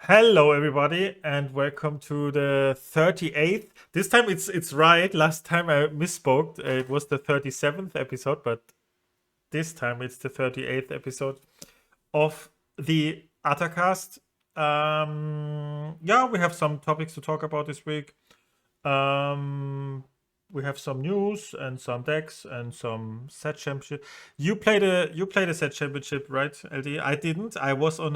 Hello, everybody, and welcome to the 38th. This time it's right. Last time I misspoke. It was the 37th episode, but this time it's the 38th episode of the ArtaCast. Yeah, we have some topics to talk about this week. We have some news and some decks and some set championship. You played a set championship, right, LD? I didn't. I was on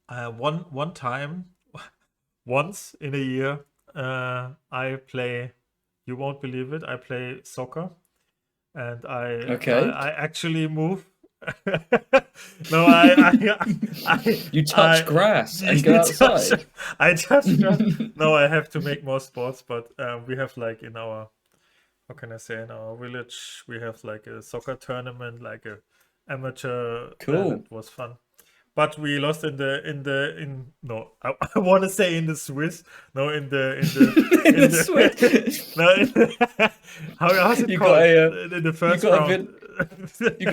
one time, once in a year. I play. You won't believe it. I play soccer, and Okay. I actually move. No, You touch I grass and go you touch, outside. I touch grass. No, I have to make more sports, but we have like in our, how can I say, in our village we have like a soccer tournament, like a amateur, and Cool. it was fun. But we lost in no, I want to say in the Swiss, no, In in the the Swiss, no, how's it you got called a in the you first got a round? vil- you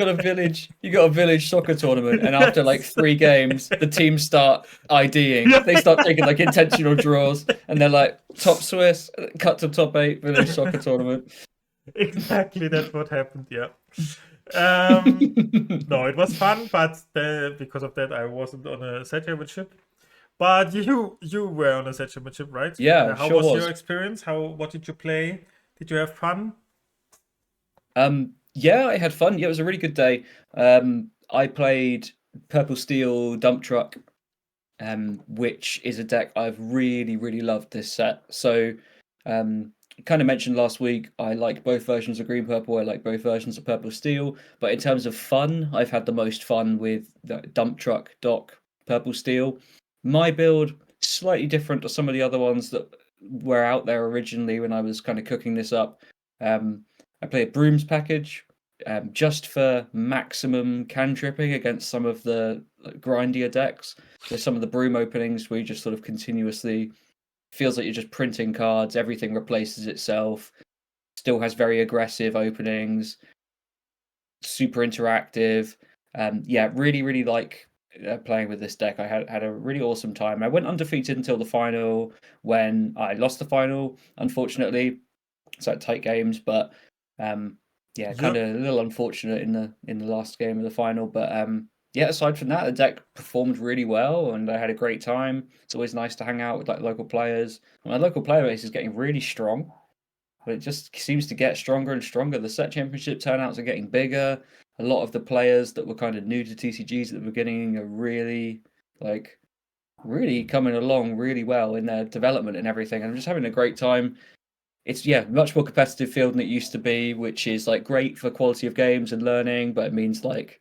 got a village soccer tournament, and after like Yes. 3 games, the teams start IDing. Yeah. They start taking like intentional draws, and they're like top Swiss, cut to top 8 village soccer tournament. Exactly, that's what happened. Yeah. No, it was fun, but because of that, I wasn't on a set championship. But you were on a set championship, right? Yeah, How sure was your was. experience? What did you play? Did you have fun? Yeah, I had fun. Yeah, it was a really good day. I played Purple Steel Dumptruck, which is a deck I've really loved this set. So, kind of mentioned last week, I like both versions of Green Purple. I like both versions of Purple Steel. But in terms of fun, I've had the most fun with the Dumptruck Dock Purple Steel. My build slightly different to some of the other ones that were out there originally when I was kind of cooking this up. I play a Brooms package, just for maximum cantripping against some of the grindier decks. There's some of the Broom openings where you just sort of continuously feels like you're just printing cards, everything replaces itself, still has very aggressive openings, super interactive. Yeah, really like playing with this deck. I had a really awesome time. I went undefeated until the final when I lost the final, unfortunately. It's like tight games, but yeah, kind You of a little unfortunate in the last game of the final. But yeah, aside from that, the deck performed really well, and I had a great time. It's always nice to hang out with like local players. My local player base is getting really strong, but it just seems to get stronger and stronger. The set championship turnouts are getting bigger. A lot of the players that were kind of new to TCGs at the beginning are really like really coming along really well in their development and everything. And I'm just having a great time. It's much more competitive field than it used to be, which is like great for quality of games and learning, but it means like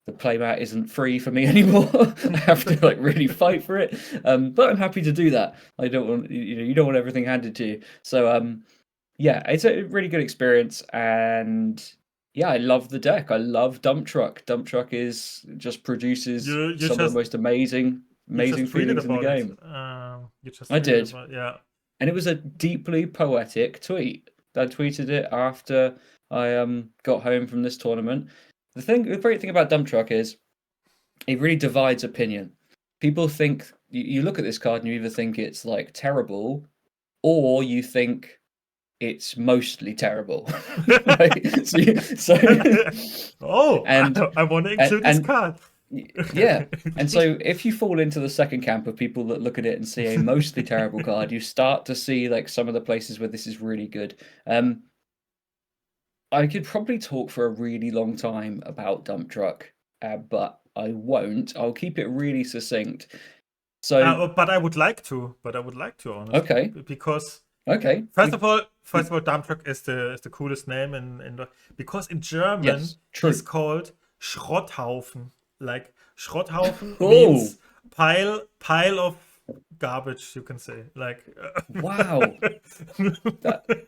the playmat isn't free for me anymore. I have to like really fight for it. But I'm happy to do that. I don't want you don't want everything handed to you. So yeah, it's a really good experience, and yeah, I love the deck. I love Dump Truck. Dump Truck is just produces you you some of the just most amazing tweeted feelings in the about it. game. You just I tweeted did. about, yeah. And it was a deeply poetic tweet. I tweeted it after I got home from this tournament. The great thing about Dump Truck is it really divides opinion. People think you look at this card and you either think it's like terrible, or you think it's mostly terrible. Right? So Oh, and I want to and include this and card. yeah. And so if you fall into the second camp of people that look at it and see a mostly terrible card, you start to see like some of the places where this is really good. I could probably talk for a really long time about Dump Truck, but I won't. I'll keep it really succinct. So, But I would like to. But I would like to, honestly, okay, because okay, first of all, Darmstadt is the coolest name because in German yes, he's true. called Schrotthaufen. Like Schrotthaufen Oh, means pile of garbage. You can say like. wow. That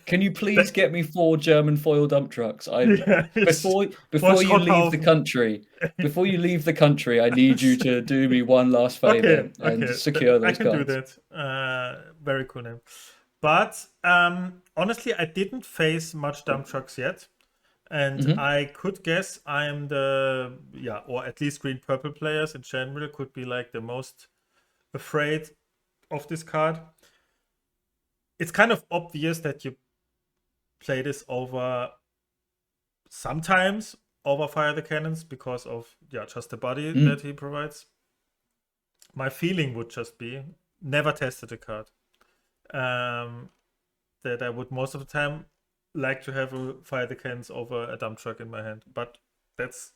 Can you please That- get me 4 German foil dump trucks? I yeah, it's for before you leave the Schrotthaufen. country, I need you to do me one last favor Okay, and okay, secure I those can do cards. that. Very cool name. But honestly, I didn't face much dump trucks yet. And Hmm. I could guess I am the, yeah, or at least green purple players in general could be like the most afraid of this card. It's kind of obvious that you play this over sometimes over fire the cannons because of, yeah, just the body Mm. that he provides. My feeling would just be never tested the card. Um, that I would most of the time like to have a fire the cannons over a dump truck in my hand, but that's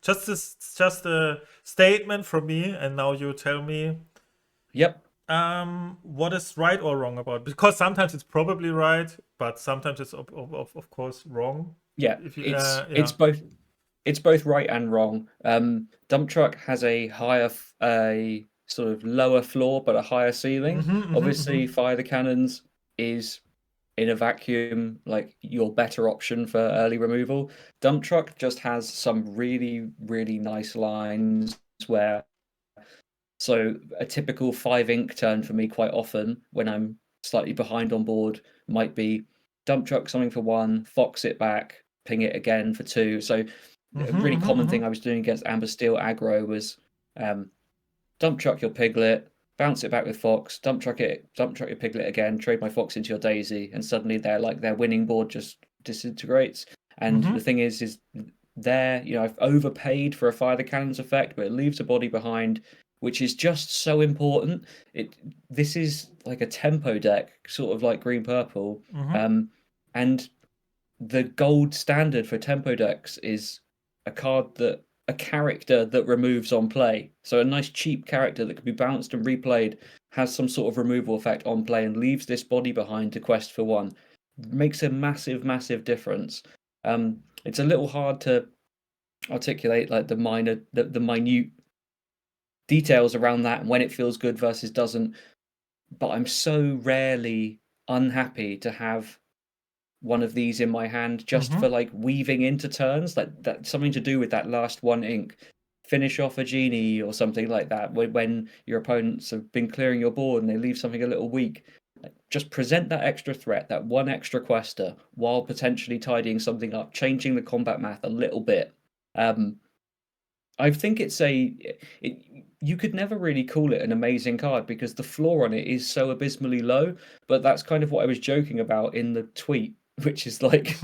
just a statement from me. And now you tell me Yep. what is right or wrong about it. Because sometimes it's probably right, but sometimes it's of course wrong. Yeah. If you It's yeah. both. It's both right and wrong. Dump truck has a sort of lower floor but a higher ceiling. Obviously, fire the cannons is in a vacuum like your better option for early removal. Dump truck just has some really really nice lines where so a typical 5 ink turn for me quite often when I'm slightly behind on board might be dump truck something for 1, fox it back, ping it again for 2. So a really common thing I was doing against Amber Steel aggro was um, dump truck your piglet, bounce it back with fox, dump truck your piglet again, trade my fox into your daisy, and suddenly their winning board just disintegrates. And the thing is there, I've overpaid for a fire the cannons effect, but it leaves a body behind, which is just so important. This is like a tempo deck, sort of like green purple, and the gold standard for tempo decks is a character that removes on play. So a nice cheap character that can be bounced and replayed has some sort of removal effect on play and leaves this body behind to quest for 1. Makes a massive, massive difference. It's a little hard to articulate like the minute details around that and when it feels good versus doesn't. But I'm so rarely unhappy to have one of these in my hand just for like weaving into turns, like that something to do with that last 1 ink, finish off a genie or something like that. When your opponents have been clearing your board and they leave something a little weak, like, just present that extra threat, that 1 extra quester, while potentially tidying something up, changing the combat math a little bit. I think you could never really call it an amazing card because the floor on it is so abysmally low. But that's kind of what I was joking about in the tweet, which is like,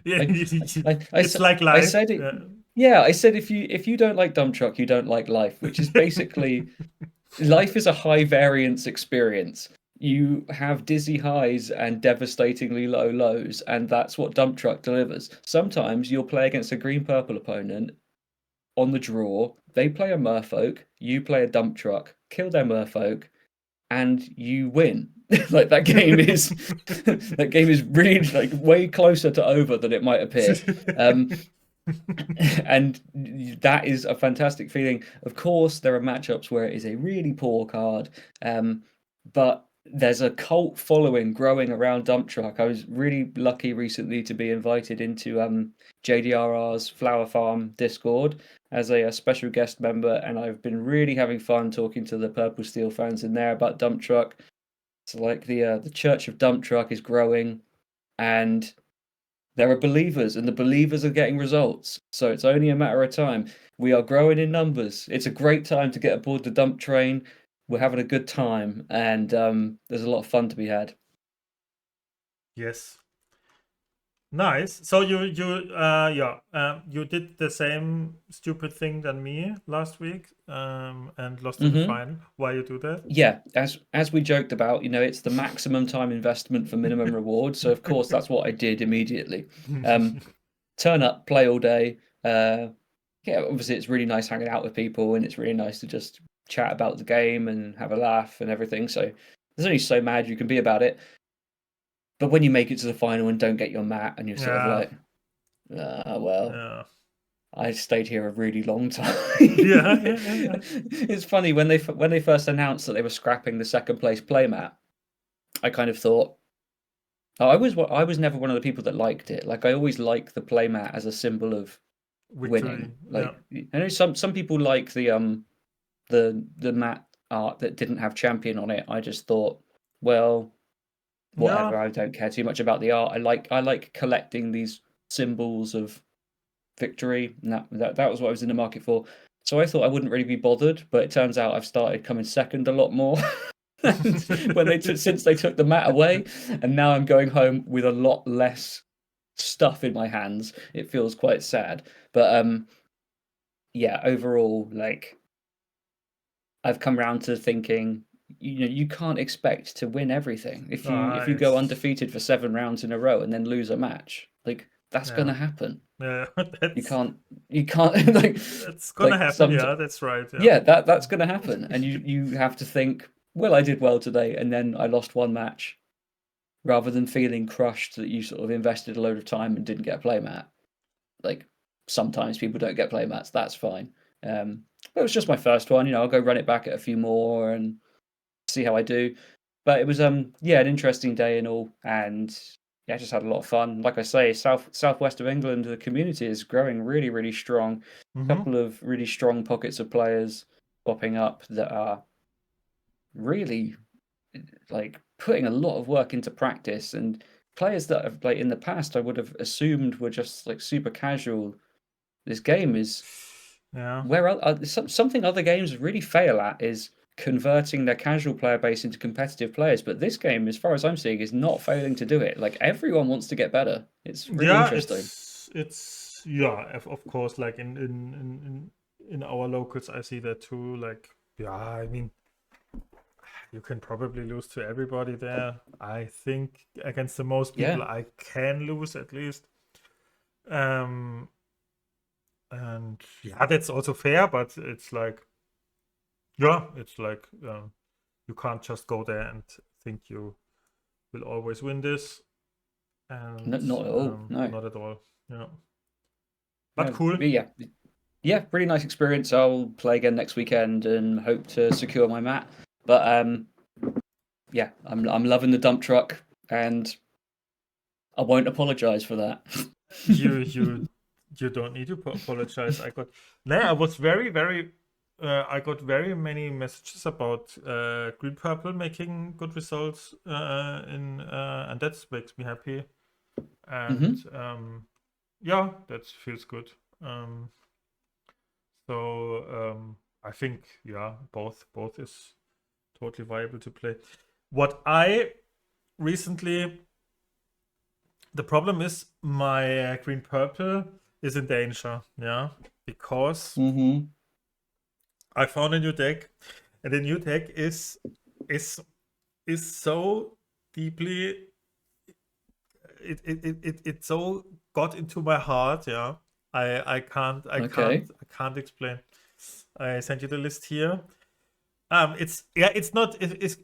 Yeah, I, it's like I life. said it. Yeah, I said if you don't like dump truck, you don't like life, which is basically life is a high variance experience. You have dizzy highs and devastatingly low lows, and that's what dump truck delivers. Sometimes you'll play against a green purple opponent on the draw, they play a merfolk, you play a dump truck, kill their merfolk, and you win. Like that game is really like way closer to over than it might appear. And that is a fantastic feeling. Of course, there are matchups where it is a really poor card, but there's a cult following growing around Dump Truck. I was really lucky recently to be invited into JDRR's Flower Farm Discord as a special guest member, and I've been really having fun talking to the Purple Steel fans in there about Dump Truck. So, like the Church of Dump Truck is growing, and there are believers, and the believers are getting results. So it's only a matter of time. We are growing in numbers. It's a great time to get aboard the dump train. We're having a good time, and there's a lot of fun to be had. Yes. Nice. So you did the same stupid thing than me last week, and lost in the Hmm. final. Why you do that? Yeah, as we joked about, it's the maximum time investment for minimum reward. So of course that's what I did immediately. Turn up, play all day. Yeah, obviously it's really nice hanging out with people, and it's really nice to just chat about the game and have a laugh and everything. So there's only so mad you can be about it. But when you make it to the final and don't get your mat, and you're sort of Yeah. like, well, Yeah. I stayed here a really long time. Yeah. It's funny when they first announced that they were scrapping the second place playmat. I kind of thought, oh, I was never one of the people that liked it. Like I always like the playmat as a symbol of Victory. winning. Yeah. Like I know some people like the mat art that didn't have champion on it. I just thought, well, Yeah. whatever. I don't care too much about the art. I like collecting these symbols of victory, and that was what I was in the market for. So I thought I wouldn't really be bothered, but it turns out I've started coming second a lot more since they took the mat away, and now I'm going home with a lot less stuff in my hands. It feels quite sad, but yeah, overall, like, I've come around to thinking, you can't expect to win everything. If you go undefeated for 7 rounds in a row and then lose a match, like, that's gonna happen. Yeah, You can't like, it's gonna happen. Yeah, that's right. Yeah, that's gonna happen, and you have to think, well, I did well today, and then I lost one match, rather than feeling crushed that you sort of invested a load of time and didn't get a playmat. Like, sometimes people don't get playmats. That's fine. But it was just my first one. I'll go run it back at a few more and see how I do. But it was yeah, an interesting day and all, and yeah, I just had a lot of fun. Like I say, southwest of England, the community is growing really, really strong. A couple of really strong pockets of players popping up that are really, like, putting a lot of work into practice, and players that have, like, in the past I would have assumed were just like super casual. This game is where something other games really fail at is converting their casual player base into competitive players, but this game, as far as I'm seeing, is not failing to do it. Like, everyone wants to get better. It's really interesting. It's of course, like in our locals I see that too. Like, I mean, you can probably lose to everybody there. I think against the most people I can lose at least. And yeah, that's also fair, but it's like, you can't just go there and think you will always win this. And not at all. No, not at all. Yeah, but cool. Yeah, really nice experience. I'll play again next weekend and hope to secure my mat. But yeah, I'm loving the dump truck, and I won't apologize for that. You don't need to apologize. I was very I got very many messages about Green Purple making good results and that makes me happy. And yeah, that feels good. So I think both is totally viable to play. What I recently, the problem is my Green Purple is in danger, because I found a new deck, and the new deck is so deeply, it so got into my heart. I can't explain. I sent you the list here. It's not.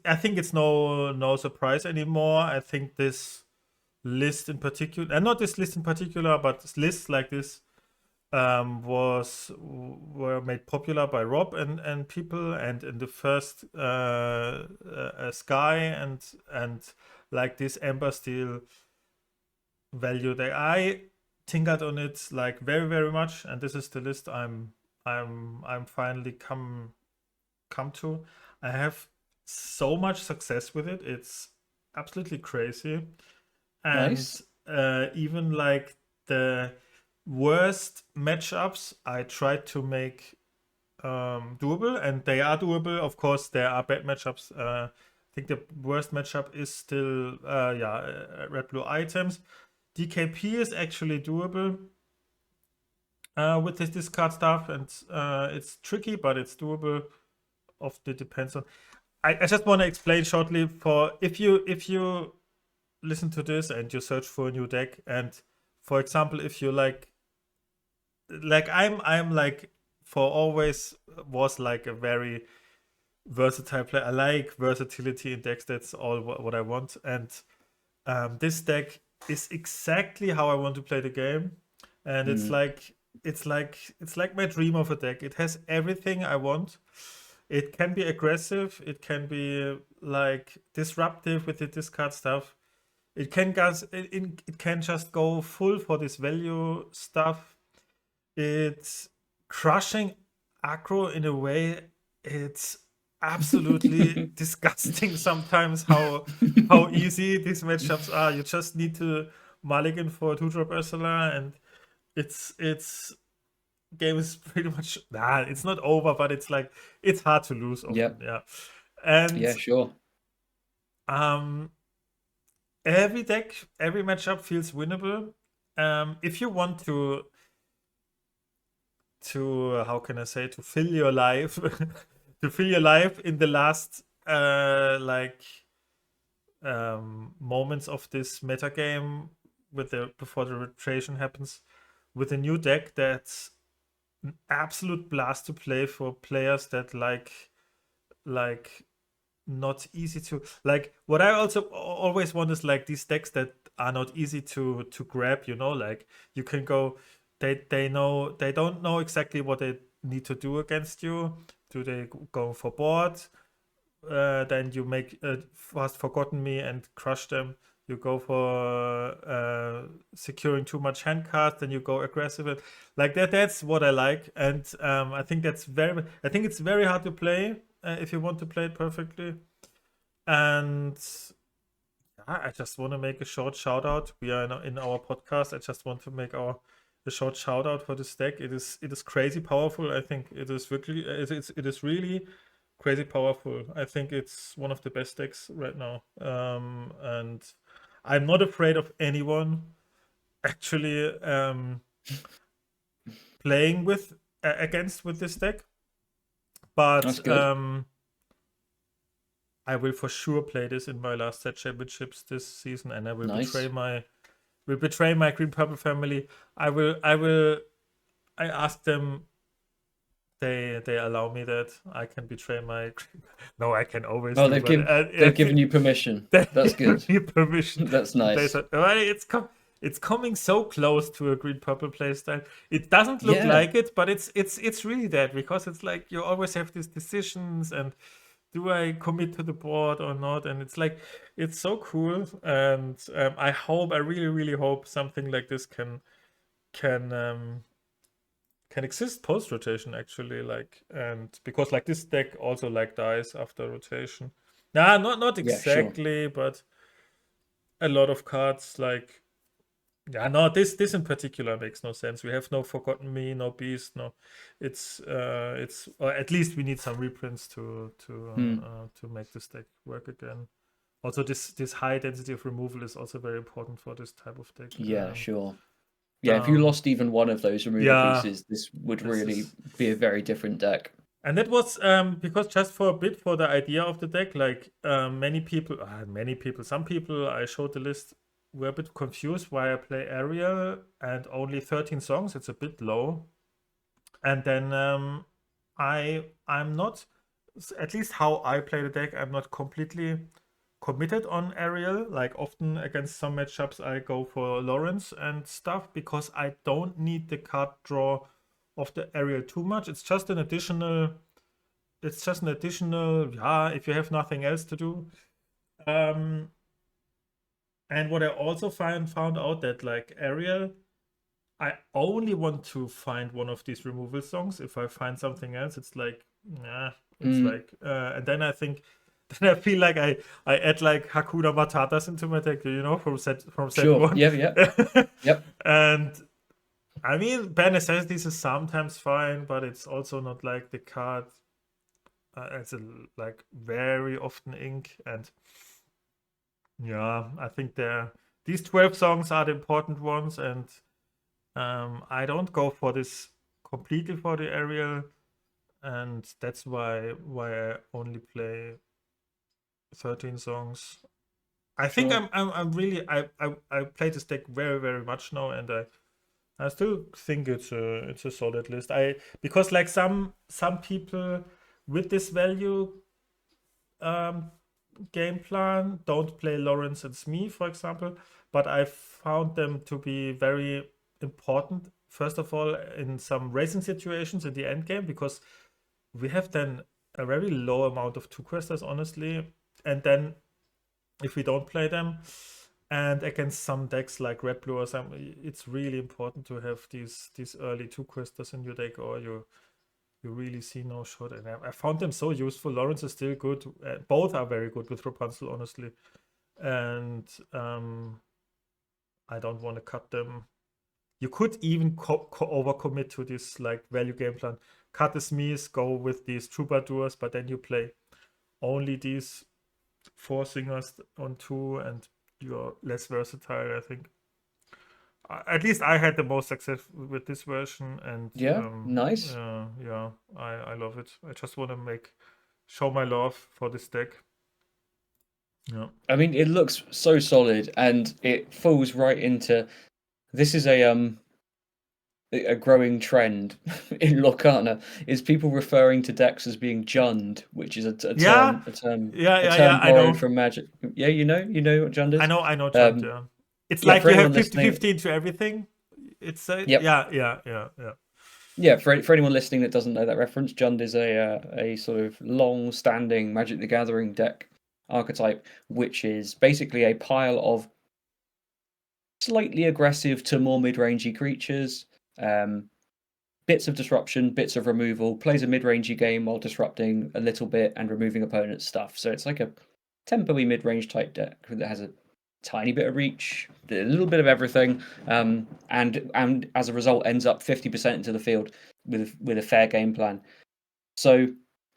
I think it's no surprise anymore. I think this list in particular, and not this list in particular, but lists like this were made popular by Rob and people, and in the first Sky and like this Ember Steel value, I tinkered on it like very much, and this is the list I'm finally come to. I have so much success with it. It's absolutely crazy. And nice. Even like the worst matchups I tried to make doable, and they are doable. Of course, there are bad matchups. I think the worst matchup is still red-blue items. DKP is actually doable with this discard stuff, and it's tricky, but it's doable. Often it depends on. I just want to explain shortly, for if you listen to this and you search for a new deck, and for example, if you like I'm like, for always was like a very versatile player. I like versatility in decks. That's all what I want. And this deck is exactly how I want to play the game. And it's like my dream of a deck. It has everything I want. It can be aggressive. It can be like disruptive with the discard stuff. It can just go full for this value stuff. It's crushing aggro in a way. It's absolutely disgusting sometimes how easy these matchups are. You just need to mulligan for 2-drop Ursula, and it's game is pretty much it's not over, but it's like it's hard to lose often. Yep. Yeah, and Yeah, sure. um, every deck, every matchup feels winnable. If you want to how can I say, to fill your life to fill your life in the last moments of this meta game with the before the rotation happens with a new deck that's an absolute blast to play for players that like not easy to like. What I also always want is like these decks that are not easy to grab, like you can go, they don't know exactly what they need to do against you. Do they go for board, then you make Fast Forgotten Me and crush them. You go for securing too much hand cards, then you go aggressive. Like that. That's what I like, and I think I think it's very hard to play if you want to play it perfectly. And I just want to make a short shout out. We are in our podcast. I just want to make a short shout out for this deck. It is crazy powerful. I think it is really crazy powerful. I think it's one of the best decks right now. And I'm not afraid of anyone actually playing with against with this deck. That's But good. I will for sure play this in my last set championships this season, and I will Nice. betray my green purple family. I ask them, they allow me that I can betray my no, I can always Oh, do, but they've given you permission. they That's give good. me permission That's to play. nice. So well, it's coming so close to a green purple playstyle. It doesn't look Yeah. like it, but it's really that, because it's like you always have these decisions, and do I commit to the board or not? And it's like it's so cool, and I really really hope something like this can can exist post rotation actually, like, and because like this deck also like dies after rotation. Nah, not Yeah, sure. exactly, but a lot of cards like, yeah, no, this in particular makes no sense. We have no Forgotten Me, no Beast, no. It's or at least we need some reprints Hmm. to make this deck work again. Also, this high density of removal is also very important for this type of deck. Yeah, sure. Yeah, if you Um, lost even one of those removal yeah, pieces, this would this really is, be a very different deck. and that was because just for a bit for the idea of the deck, like many people, some people I showed the list were a bit confused why I play Ariel and only 13 songs. It's a bit low. And then I'm not, at least how I play the deck, I'm not completely committed on Ariel. Like often against some matchups I go for Lawrence and stuff, because I don't need the card draw of the Ariel too much. It's just an additional, yeah, if you have nothing else to do. um and what I also found out that like Ariel, I only want to find one of these removal songs. If I find something else, it's like, nah, it's Mm, like, and then I think, then I feel like I add like Hakuna Matatas into my deck, from set sure. one. Yeah, yeah. Yep. And I mean, bare necessities is sometimes fine, but it's also not like the card. It's like very often ink, and yeah, I think these 12 songs are the important ones, and I don't go for this completely for the aerial, and that's why I only play 13 songs. I think Sure. I'm really I play this deck very very much now, and I still think it's a solid list. Because like some people with this value um, game plan don't play Lawrence and Smee, for example, but I found them to be very important. First of all, in some racing situations in the end game, because we have then a very low amount of two questers, honestly, and then if we don't play them, and against some decks like Red Blue or some, it's really important to have these early two questers in your deck, or you really see no shot. And I found them so useful. Lawrence is still good. Both are very good with Rapunzel, honestly. And I don't want to cut them. You could even overcommit to this like value game plan. Cut the Smees, go with these troubadours, but then you play only these 4 singers on 2, and you're less versatile, I think. At least I had the most success with this version, and nice. yeah, I love it. I just want to show my love for this deck. Yeah. I mean, it looks so solid, and it falls right into. This is a growing trend in Lorcana is people referring to decks as being jund, which is a term I know. borrowed from Magic. Yeah, you know what jund is. I know jund. Yeah, it's like you have 50-50 into everything. It's yep. Yeah. For anyone listening that doesn't know that reference, jund is a sort of long-standing Magic the Gathering deck archetype, which is basically a pile of slightly aggressive to more mid-rangey creatures. Bits of disruption, bits of removal, plays a mid-rangey game while disrupting a little bit and removing opponent's stuff. So it's like a tempo-y mid-range type deck that has a tiny bit of reach, a little bit of everything, and as a result ends up 50% into the field with a fair game plan. So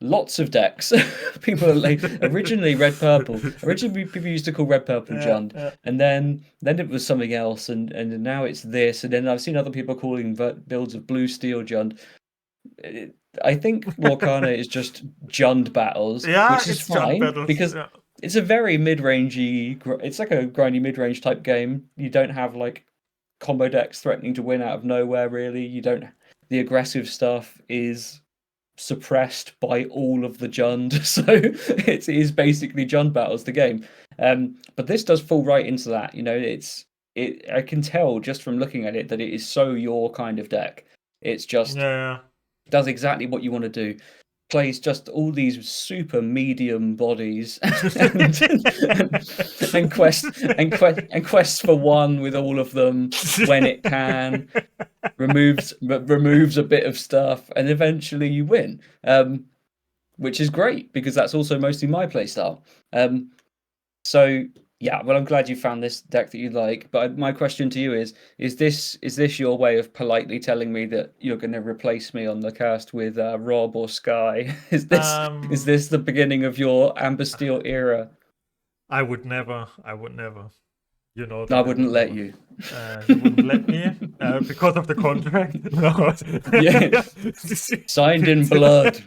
lots of decks. People are like originally red purple. Originally people used to call red purple jund, and then it was something else, and now it's this, and then I've seen other people calling builds of blue steel jund. I think Lorcana is just jund battles, which is fine because it's a very mid-rangey. It's like a grindy mid-range type game. You don't have like combo decks threatening to win out of nowhere. Really, you don't. The aggressive stuff is suppressed by all of the jund, so it is basically jund battles the game. But this does fall right into that. You know, I can tell just from looking at it that it is so your kind of deck. It's just does exactly what you want to do. Plays just all these super medium bodies and quests for 1 with all of them when it can. removes a bit of stuff, and eventually you win, which is great because that's also mostly my playstyle. So yeah, well, I'm glad you found this deck that you like. But my question to you is this your way of politely telling me that you're going to replace me on the cast with Rob or Sky? Is this the beginning of your Amber Steel era? I would never. You know that I wouldn't let you. You wouldn't let me because of the contract. No. Yeah. Signed in blood.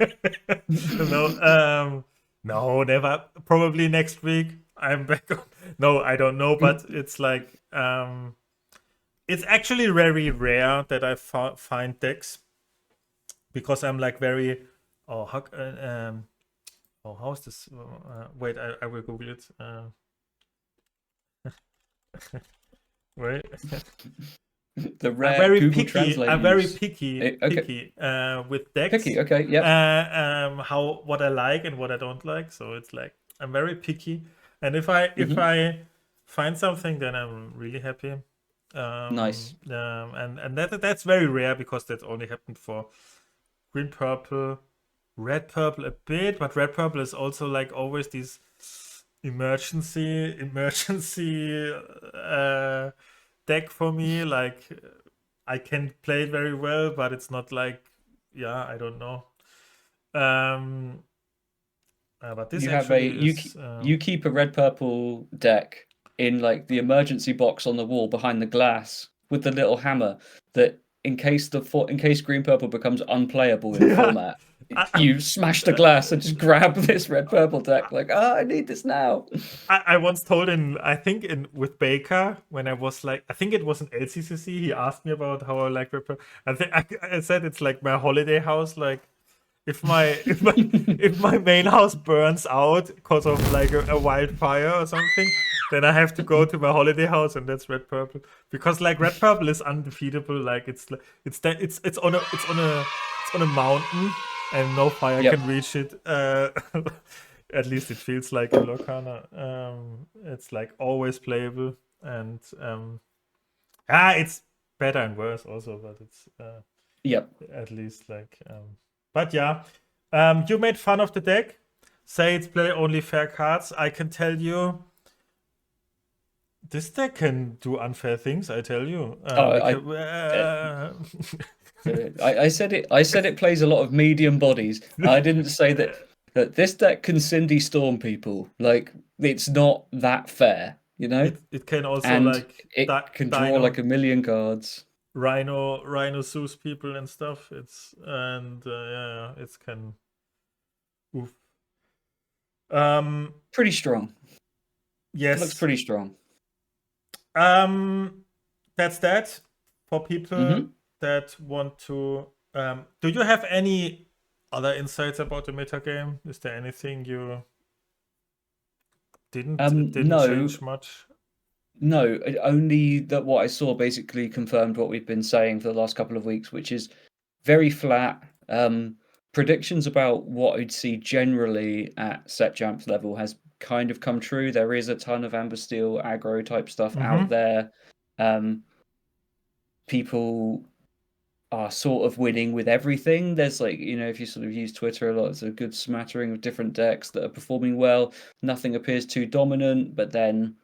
No, never. Probably next week I'm back on. No, I don't know, but it's like it's actually very rare that I find decks because I'm like very how's this? Wait, I will Google it. Right. The rare Google Translate. I'm very picky with decks. Picky, okay, yeah. What I like and what I don't like. So it's like I'm very picky, and if I find something, then I'm really happy. Nice. And that's very rare because that only happened for green purple, red purple a bit, but red purple is also like always these emergency deck for me. Like I can play it very well, but it's not like I don't know. But this you keep a red purple deck in like the emergency box on the wall behind the glass with the little hammer that in case green purple becomes unplayable in format, you smash the glass and just grab this red purple deck like, I need this now. I once told with Baker when I was like, I think it was an LCCC, he asked me about how I like red purple. I said it's like my holiday house. Like if my main house burns out because of like a wildfire or something, then I have to go to my holiday house, and that's red purple, because like red purple is undefeatable. Like it's on a mountain and no fire can reach it. At least it feels like in Lorcana. It's like always playable, and it's better and worse also, but it's at least like but you made fun of the deck. Say it's play only fair cards. I can tell you This deck can do unfair things, I tell you. Oh, I said it. I said it plays a lot of medium bodies. I didn't say that this deck can Cindy Storm people. Like it's not that fair, you know. it can also And like it can draw Dino like a million cards. Rhino Zeus people and stuff. It can. Oof. Pretty strong. It looks Yes. pretty strong. That's that for people that want to. Do you have any other insights about the metagame? Is there anything you didn't No, change much? no. Only that what I saw basically confirmed what we've been saying for the last couple of weeks, which is very flat. Predictions about what I'd see generally at set champs level has kind of come true. There is a ton of Amber Steel aggro type stuff out there. People are sort of winning with everything. There's like, if you sort of use Twitter a lot, it's a good smattering of different decks that are performing well. Nothing appears too dominant, but then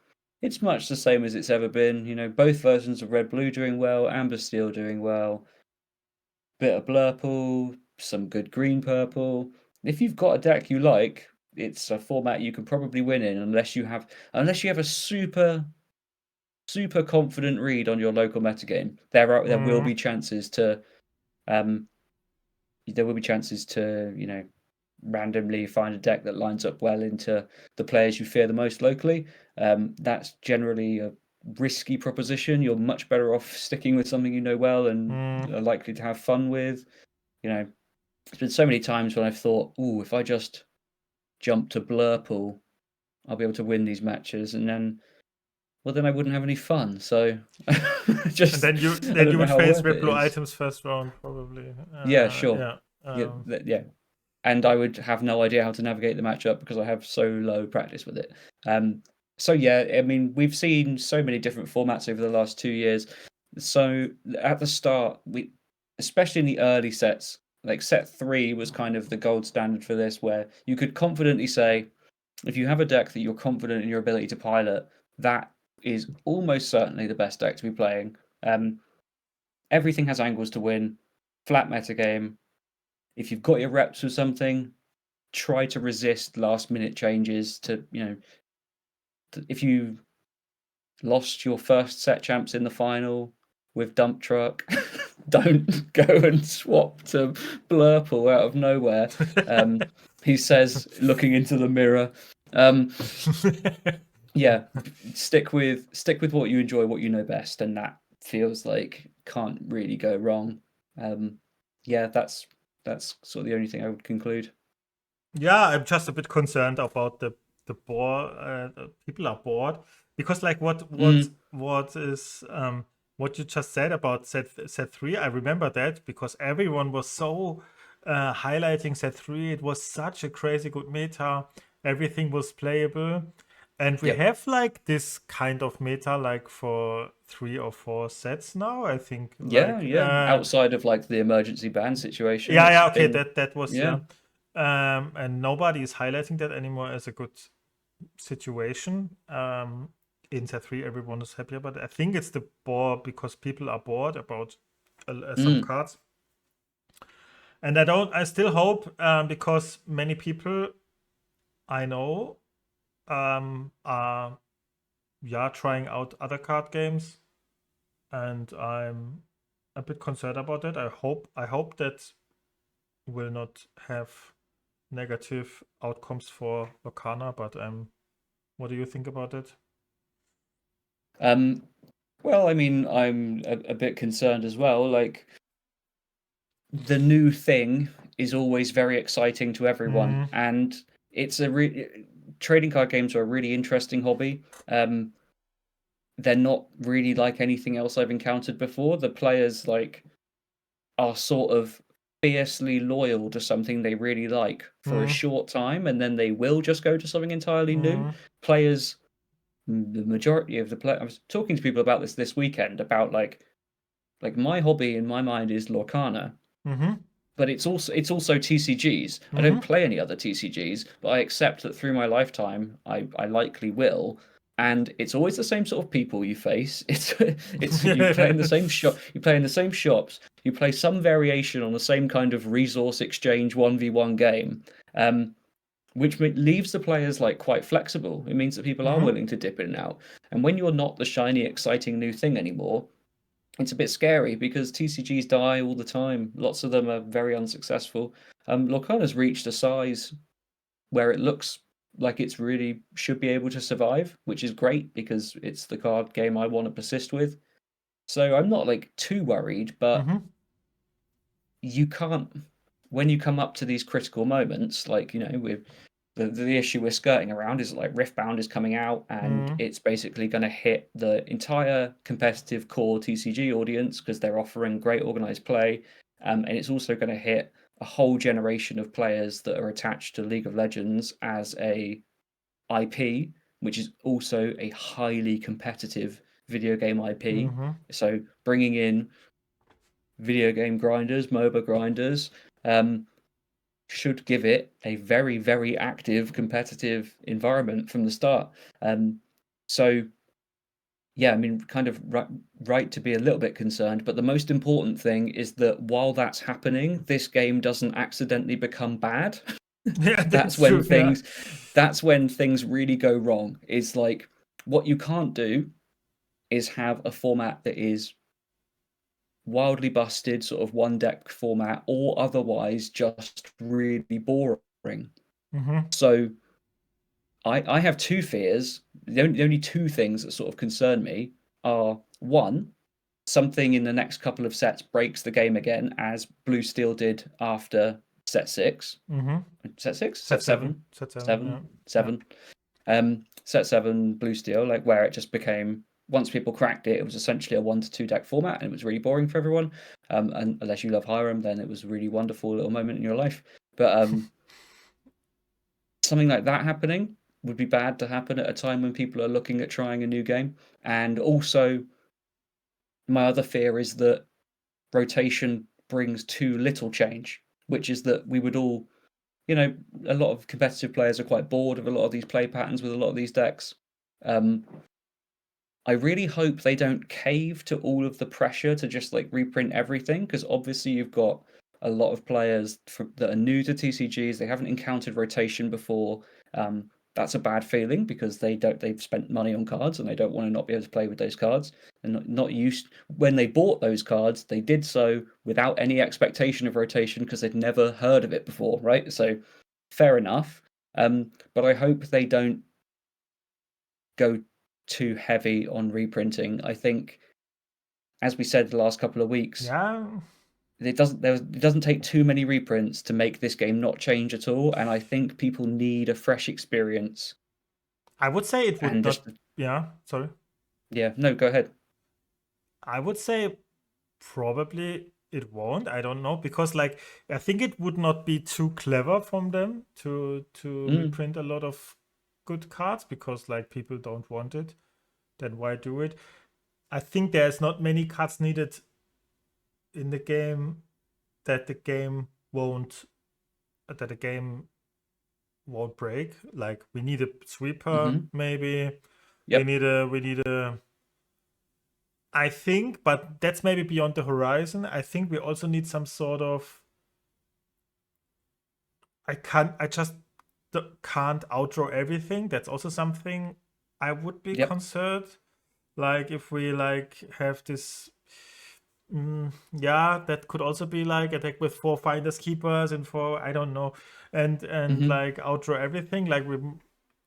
it's much the same as it's ever been. Both versions of Red Blue doing well, Amber Steel doing well, bit of Blurple, some good green purple. If you've got a deck you like, it's a format you can probably win in unless you have a super confident read on your local metagame. There will be chances to randomly find a deck that lines up well into the players you fear the most locally. That's generally a risky proposition. You're much better off sticking with something you know well and are likely to have fun with. There's been so many times when I've thought, "Ooh, if I just jump to Blurple, I'll be able to win these matches," and then I wouldn't have any fun. So just And then you would face Red Blue items first round probably. Yeah, sure. Yeah. Yeah. And I would have no idea how to navigate the matchup because I have so low practice with it. So yeah, I mean, we've seen so many different formats over the last 2 years. So at the start, especially in the early sets, like set 3 was kind of the gold standard for this, where you could confidently say, if you have a deck that you're confident in your ability to pilot, that is almost certainly the best deck to be playing. Everything has angles to win, flat metagame. If you've got your reps with something, try to resist last minute changes to, if you lost your first set champs in the final with Dumptruck, don't go and swap to Blurple out of nowhere. He says, looking into the mirror. Yeah, stick with what you enjoy, what you know best, and that feels like can't really go wrong. Yeah, that's sort of the only thing I would conclude. Yeah, I'm just a bit concerned about the bore. People are bored because, like, what is what you just said about set 3. I remember that because everyone was so highlighting set 3. It was such a crazy good meta. Everything was playable, and we have like this kind of meta like for 3 or 4 sets now. I think. Outside of like the emergency ban situation. Yeah. Okay, that was yeah. and nobody is highlighting that anymore as a good situation. In set 3, everyone is happy about it. I think it's the bore because people are bored about some cards, and I still hope because many people I know are trying out other card games, and I'm a bit concerned about that. I hope that will not have negative outcomes for Lorcana, but what do you think about it? Well, I mean, I'm a bit concerned as well. Like, the new thing is always very exciting to everyone, and it's trading card games are a really interesting hobby. They're not really like anything else I've encountered before. The players are sort of fiercely loyal to something they really like for a short time, and then they will just go to something entirely new. Players, the majority of the players, I was talking to people about this weekend about like my hobby in my mind is Lorcana. But it's also TCGs. I don't play any other TCGs, but I accept that through my lifetime, I likely will. and it's always the same sort of people you face. It's you play in the same shop, you play in the same shops, you play some variation on the same kind of resource exchange 1v1 game. Which leaves the players like quite flexible. It means that people are willing to dip in and out. And when you're not the shiny, exciting new thing anymore, it's a bit scary because TCGs die all the time. Lots of them are very unsuccessful. Lorcana's reached a size where it looks like it's really should be able to survive, which is great because it's the card game I want to persist with. So I'm not like too worried, but you can't when you come up to these critical moments, like with the issue we're skirting around is like Riftbound is coming out and it's basically going to hit the entire competitive core TCG audience because they're offering great organized play, and it's also going to hit a whole generation of players that are attached to League of Legends as a IP, which is also a highly competitive video game IP. So bringing in video game grinders, MOBA grinders, should give it a very, very active, competitive environment from the start. So, yeah, I mean, kind of right to be a little bit concerned. But the most important thing is that while that's happening, this game doesn't accidentally become bad. Yeah, that's that's when true. things that's when things really go wrong. Is like what you can't do is have a format that is wildly busted, sort of one deck format, or otherwise just really boring. So I have two fears. The only two things that sort of concern me are one, something in the next couple of sets breaks the game again, as Blue Steel did after set 6. Set 6? Set 7? Set 7? Yeah. 7. Set 7 Blue Steel, like where it just became, once people cracked it, it was essentially a 1 to 2 deck format and it was really boring for everyone. And unless you love Hiram, then it was a really wonderful little moment in your life. But something like that happening would be bad to happen at a time when people are looking at trying a new game. And also, my other fear is that rotation brings too little change, which is that we would all, a lot of competitive players are quite bored of a lot of these play patterns with a lot of these decks. I really hope they don't cave to all of the pressure to just like reprint everything, because obviously you've got a lot of players that are new to TCGs. They haven't encountered rotation before. That's a bad feeling because they've spent money on cards and they don't want to not be able to play with those cards, and not used when they bought those cards. They did so without any expectation of rotation because they'd never heard of it before, right? So fair enough. But I hope they don't go too heavy on reprinting. I think, as we said the last couple of weeks, it doesn't take too many reprints to make this game not change at all, and I think people need a fresh experience. I would say it would not. Yeah, sorry. Yeah, no, go ahead. I would say probably it won't. I don't know, because like I think it would not be too clever from them to reprint a lot of good cards, because like people don't want it. Then why do it? I think there's not many cards needed in the game that the game won't break. Like we need a sweeper, maybe. Yep. We need a I think, but that's maybe beyond the horizon. I think we also need some sort of I just can't outdraw everything. That's also something I would be concerned. Like if we like have this that could also be like attack with 4 finders keepers and 4, I don't know, and like outdraw everything. Like we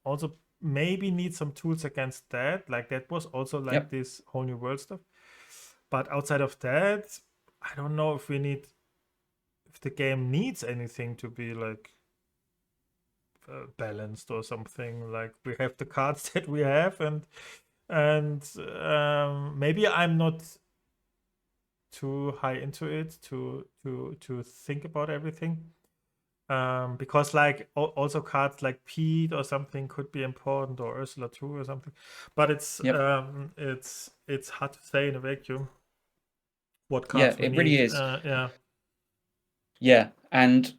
also maybe need some tools against that. Like that was also like this whole new world stuff. But outside of that, I don't know if the game needs anything to be like balanced or something. Like we have the cards that we have, and maybe I'm not too high into it to think about everything. Because like also cards like Pete or something could be important, or Ursula too or something. But it's hard to say in a vacuum what cards we it need. really is. Yeah, and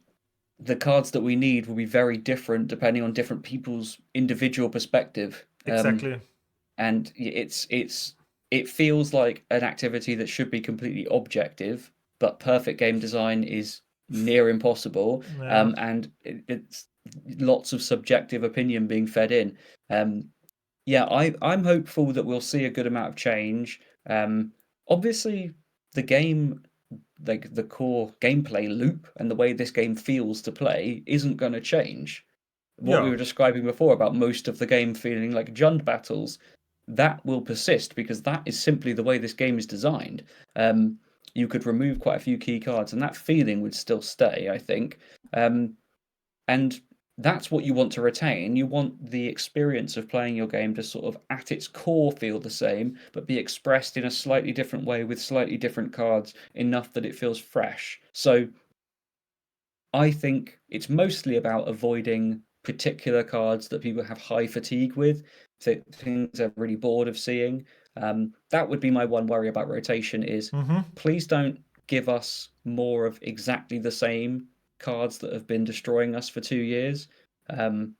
the cards that we need will be very different depending on different people's individual perspective. Exactly. and it feels like an activity that should be completely objective, but perfect game design is near impossible, Yeah. and it's lots of subjective opinion being fed in. Yeah, I'm hopeful that we'll see a good amount of change. Obviously, the game, like the core gameplay loop and the way this game feels to play, isn't going to change. What we Yeah. were describing before about most of the game feeling like Jund battles, that will persist because that is simply the way this game is designed. Um, you could remove quite a few key cards, and that feeling would still stay, I think. And that's what you want to retain. You want the experience of playing your game to sort of at its core feel the same, but be expressed in a slightly different way with slightly different cards, enough that it feels fresh. So I think it's mostly about avoiding particular cards that people have high fatigue with, so things they're really bored of seeing. That would be my one worry about rotation is Mm-hmm. please don't give us more of exactly the same cards that have been destroying us for 2 years. Um,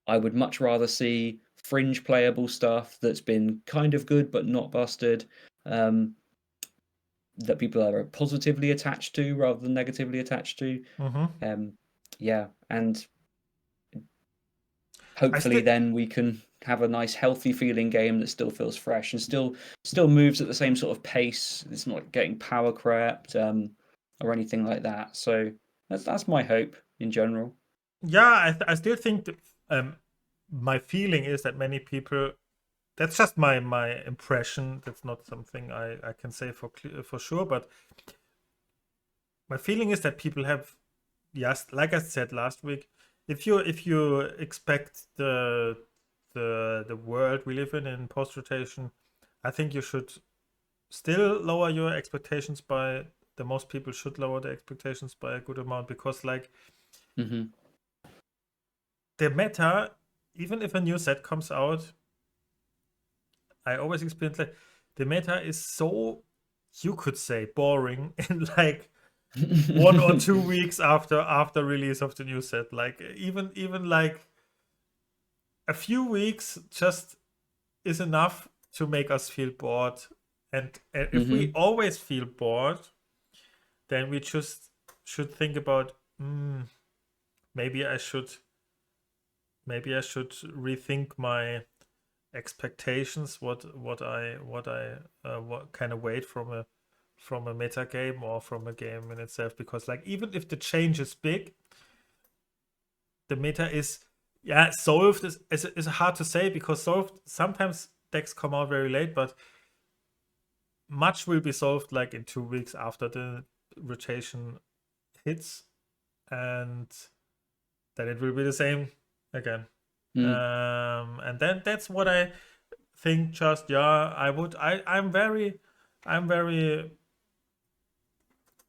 I would much rather see fringe playable stuff that's been kind of good but not busted, um, that people are positively attached to rather than negatively attached to. Mm-hmm. Um, yeah, and I hopefully still, then we can have a nice healthy feeling game that still feels fresh and still moves at the same sort of pace. It's not getting power crept or anything like that. So that's my hope in general. yeah, I still think that, my feeling is that many people. That's just my impression. That's not something I can say for sure. But my feeling is that people have, yes, like I said last week, if you expect the world we live in post rotation, I think you should still lower your expectations by the most people should lower their expectations by a good amount because like Hmm. the meta, even if a new set comes out, I always experience like the meta is so, you could say, boring in like 1 or 2 weeks after release of the new set. Like even like a few weeks just is enough to make us feel bored. And if we Hmm. always feel bored, then we just should think about maybe I should rethink my expectations, what kind of wait from a meta game or from a game in itself, because like even if the change is big, the meta is, yeah, solved is hard to say because solved sometimes decks come out very late, but much will be solved like in 2 weeks after the rotation hits, and then it will be the same again. Mm. And then that's what I think. Just, yeah, I'm very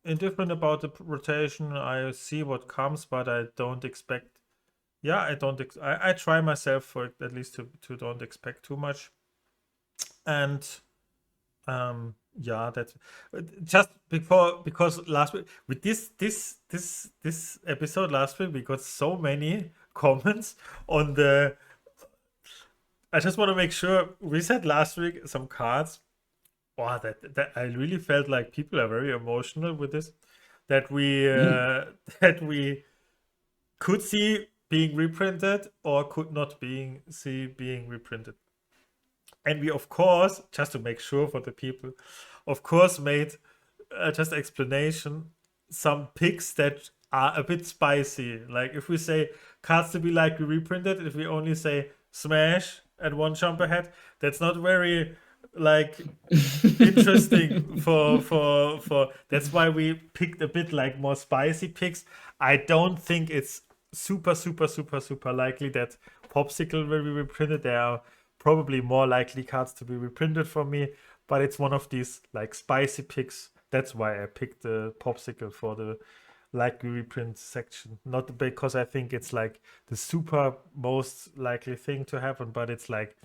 indifferent about the rotation. I see what comes, but I don't expect. Yeah, I don't. I try myself for at least to don't expect too much. And yeah, that's just before, because last week with this episode last week we got so many comments on the. I just want to make sure we said last week some cards. Wow, that I really felt like people are very emotional with this. That we Mm. that we could see being reprinted or could not being reprinted. And we, of course, just to make sure for the people, of course, made just explanation some picks that are a bit spicy. Like if we say cards to be likely reprinted, if we only say smash and one jump ahead, that's not very like interesting for that's why we picked a bit like more spicy picks. I don't think it's super likely that popsicle will be reprinted. There are probably more likely cards to be reprinted for me, but it's one of these like spicy picks. That's why I picked the popsicle for the likely reprint section, not because I think it's like the super most likely thing to happen, but it's like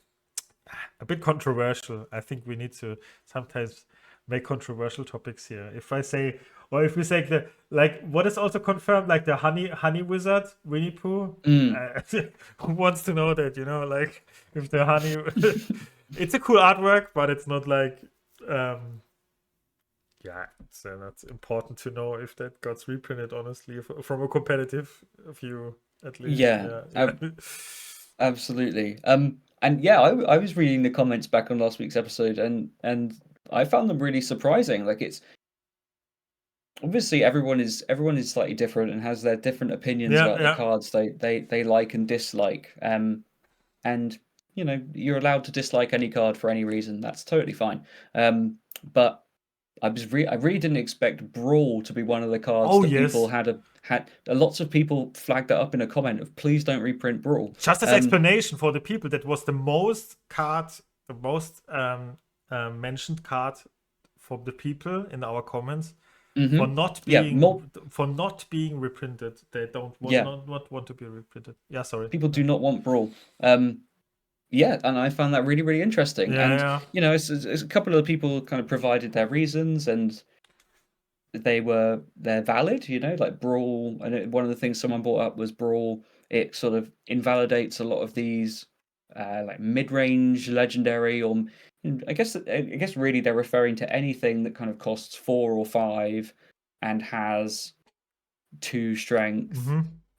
a bit controversial. I think we need to sometimes make controversial topics here. If I say, or if we say the like, what is also confirmed, like the honey wizard Winnie Pooh. Mm. Who wants to know that? Like if the honey it's a cool artwork, but it's not like yeah, it's not important to know if that got reprinted. Honestly, from a competitive view, at least. Yeah, Yeah. absolutely. And yeah, I was reading the comments back on last week's episode, and I found them really surprising. Like it's obviously everyone is slightly different and has their different opinions Yeah, about the yeah. cards they like and dislike. And you know, you're allowed to dislike any card for any reason. That's totally fine. But I really didn't expect Brawl to be one of the cards Oh that people yes. had lots of people flagged that up in a comment of please don't reprint Brawl. Just as explanation for the people, that was the most mentioned card for the people in our comments for Hmm. not Yeah, being for not being reprinted. They don't want yeah, not want to be reprinted. Yeah, sorry. people do not want Brawl. Yeah, and I found that really, really interesting. Yeah, And yeah. you know, it's a couple of people kind of provided their reasons, and they're valid. You know, like Brawl, and one of the things someone brought up was Brawl. It sort of invalidates a lot of these like mid-range legendary, or I guess really they're referring to anything that kind of costs 4 or 5 and has 2 strength.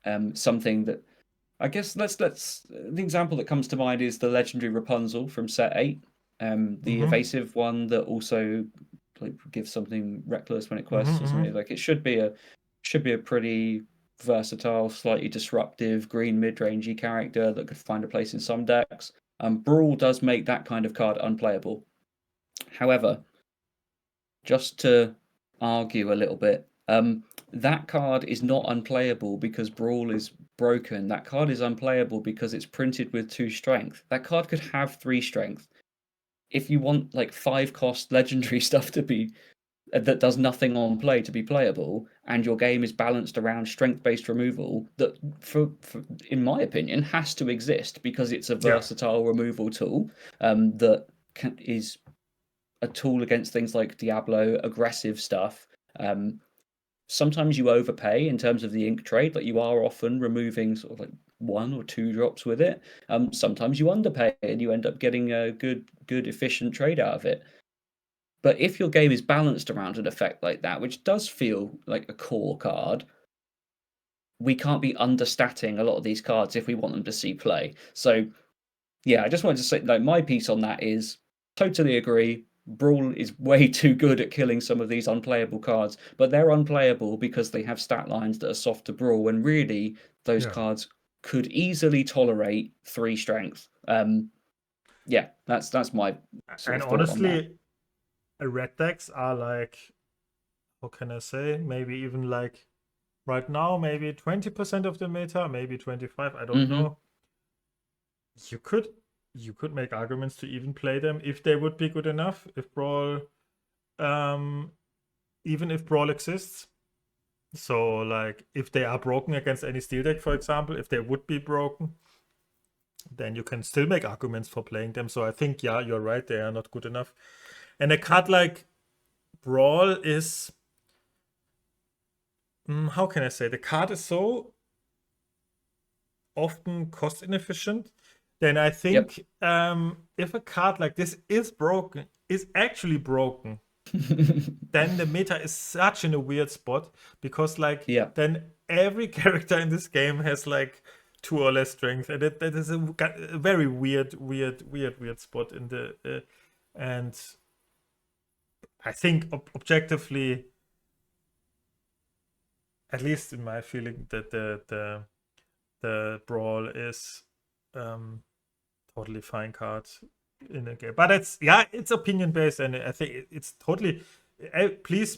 Mm-hmm. Something that I guess let's the example that comes to mind is the legendary Rapunzel from set 8, the Mm-hmm. evasive one that also like gives something reckless when it Mm-hmm. quests or Mm-hmm. something. Like it should be a pretty versatile, slightly disruptive green mid-rangey character that could find a place in some decks. Brawl does make that kind of card unplayable. However, just to argue a little bit, that card is not unplayable because Brawl is broken. That card is unplayable because it's printed with 2 strength. That card could have 3 strength. If you want like 5 cost legendary stuff to be that does nothing on play to be playable, and your game is balanced around strength-based removal, that for in my opinion has to exist because it's a Yeah. versatile removal tool that is a tool against things like Diablo, aggressive stuff. Um, Sometimes you overpay in terms of the ink trade, like you are often removing sort of like 1 or 2 drops with it. Sometimes you underpay and you end up getting a good efficient trade out of it. But if your game is balanced around an effect like that, which does feel like a core card, we can't be understatting a lot of these cards if we want them to see play. So yeah, I just wanted to say like my piece on that is totally agree. Brawl is way too good at killing some of these unplayable cards, but they're unplayable because they have stat lines that are soft to Brawl, when really those Yeah. cards could easily tolerate 3 strength. Yeah, that's my sort And of thought on that. honestly, red decks are like, how can I say? Maybe even like right now, maybe 20% of the meta, maybe 25. I don't Hmm. know. You could make arguments to even play them if they would be good enough. If Brawl, um, even if Brawl exists. So like if they are broken against any steel deck, for example, if they would be broken, then you can still make arguments for playing them. So I think yeah, you're right. They are not good enough. And a card like Brawl is, how can I say? The card is so often cost inefficient. Then I Yep. think if a card like this is actually broken, then the meta is such in a weird spot, because like Yeah. then every character in this game has like 2 or less strength, and that is a very weird spot in the and I think objectively, at least in my feeling, that the Brawl is um totally fine card in a game. But it's opinion based, and I think it's totally. Please,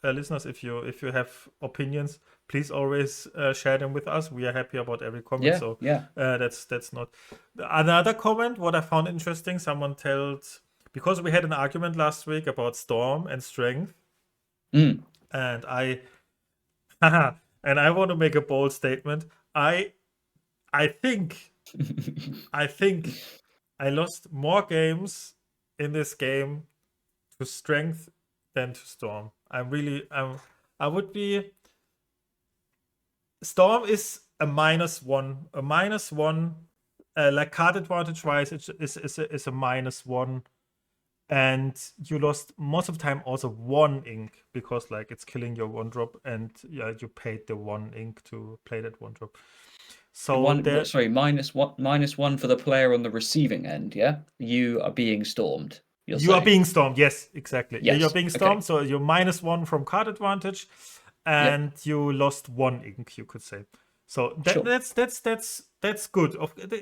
listeners, if you have opinions, please always share them with us. We are happy about every comment. Yeah. So Yeah. that's not another comment. What I found interesting, someone told, because we had an argument last week about Storm and Strength, Mm. and I and I want to make a bold statement. I think I think I lost more games in this game to Strength than to Storm. I would be. Storm is a -1, like card advantage wise, it's a -1, and you lost most of the time also 1 ink because like it's killing your 1 drop, and yeah, you paid the 1 ink to play that 1 drop. So there, Sorry, -1 for the player on the receiving end. Yeah, you are being stormed. You're you are saying being stormed. Yes, exactly. Yeah, you're yes. being Okay. stormed. So you're -1 from card advantage, Yep. and you lost 1 ink, you could say. So Sure. that's good.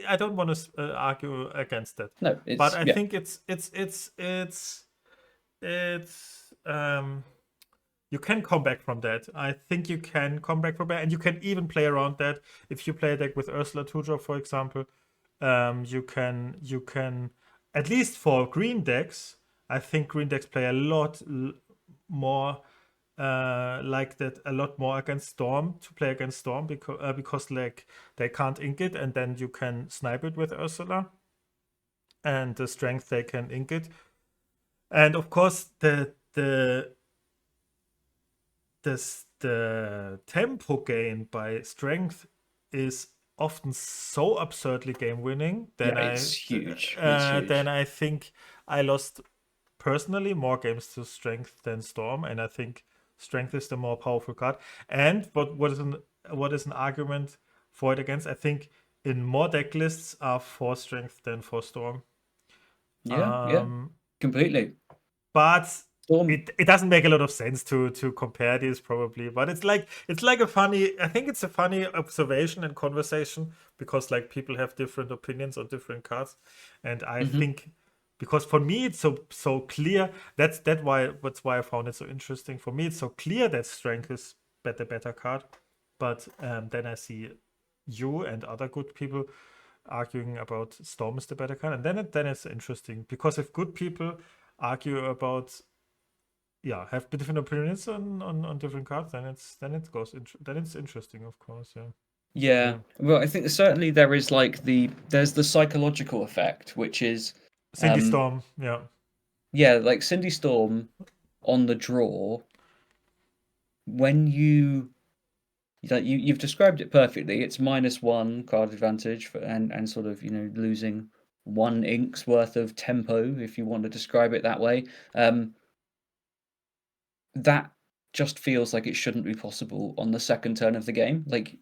I don't want to argue against that, No, but it's I yeah. think it's you can come back from that. I think you can come back from that, and you can even play around that. If you play a deck with Ursula 2-drop, for example, you can at least for green decks. I think green decks play a lot more like that, a lot more against Storm, to play against Storm, because like they can't ink it, and then you can snipe it with Ursula, and the strength they can ink it, and of course the tempo gain by strength is often so absurdly game winning. Yeah, it's huge. It's Then huge. I think I lost personally more games to strength than storm, and I think strength is the more powerful card. And what is an argument for it against? I think in more deck lists are for strength than for storm. Yeah, yeah, Um, completely. but Storm. it doesn't make a lot of sense to compare these, probably, but it's like a funny, I think it's a funny observation and conversation, because like people have different opinions on different cards, and I Hmm. think, because for me it's so clear, that's why I found it so interesting. For me it's so clear that strength is the better card, but then I see you and other good people arguing about storm is the better card, and then it's interesting, because if good people argue about, yeah, have different opinions on different cards, then it's interesting, of course. Yeah. Yeah. Yeah. Well, I think certainly there's the psychological effect, which is Cindy um Storm. Yeah. yeah, like Cindy Storm on the draw when you've described it perfectly. It's -1 card advantage and sort of, losing 1 ink's worth of tempo, if you want to describe it that way. That just feels like it shouldn't be possible on the second turn of the game. Like in